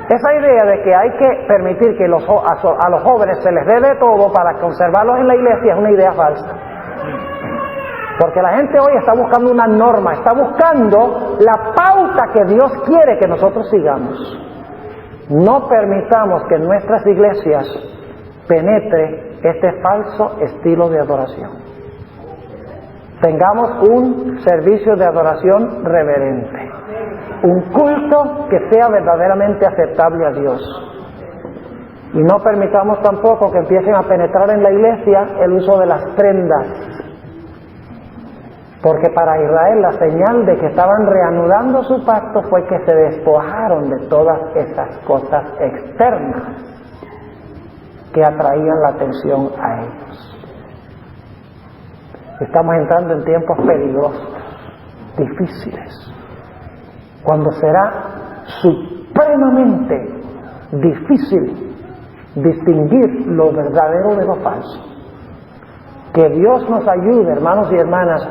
Esa idea de que hay que permitir que a los jóvenes se les dé de todo para conservarlos en la iglesia es una idea falsa. Porque la gente hoy está buscando una norma, está buscando la pauta que Dios quiere que nosotros sigamos. No permitamos que en nuestras iglesias penetre este falso estilo de adoración. Tengamos un servicio de adoración reverente, un culto que sea verdaderamente aceptable a Dios. Y no permitamos tampoco que empiecen a penetrar en la iglesia el uso de las prendas. Porque para Israel la señal de que estaban reanudando su pacto fue que se despojaron de todas esas cosas externas que atraían la atención a ellos. Estamos entrando en tiempos peligrosos, difíciles, cuando será supremamente difícil distinguir lo verdadero de lo falso. Que Dios nos ayude, hermanos y hermanas,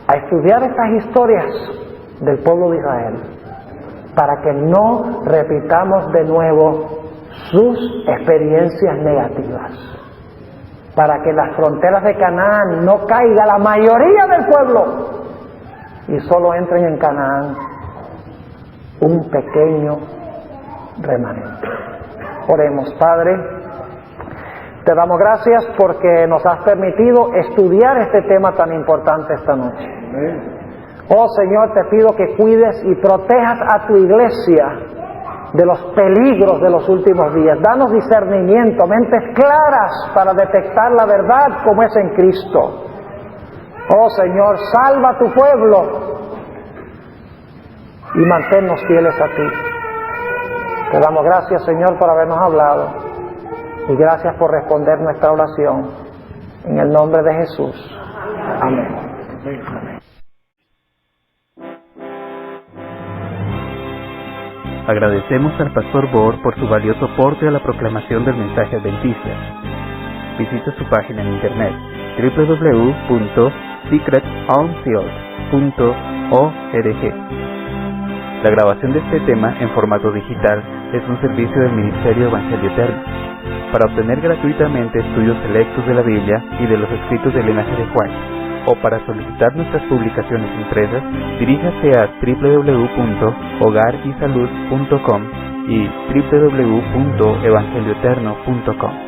a estudiar estas historias del pueblo de Israel, para que no repitamos de nuevo sus experiencias negativas, para que en las fronteras de Canaán no caiga la mayoría del pueblo y solo entren en Canaán un pequeño remanente. Oremos. Padre, te damos gracias porque nos has permitido estudiar este tema tan importante esta noche. Oh Señor, te pido que cuides y protejas a tu iglesia de los peligros de los últimos días. Danos discernimiento, mentes claras para detectar la verdad como es en Cristo. Oh Señor, salva a tu pueblo y manténnos fieles a ti. Te damos gracias, Señor, por habernos hablado. Y gracias por responder nuestra oración. En el nombre de Jesús. Amén. Amén. Agradecemos al Pastor Bohr por su valioso aporte a la proclamación del mensaje adventista. Visita su página en internet www.secrethomefield.org. La grabación de este tema en formato digital es un servicio del Ministerio Evangelio Eterno. para obtener gratuitamente estudios selectos de la Biblia y de los escritos del linaje de Juan, o para solicitar nuestras publicaciones impresas, diríjase a www.hogarysalud.com y www.evangelioeterno.com.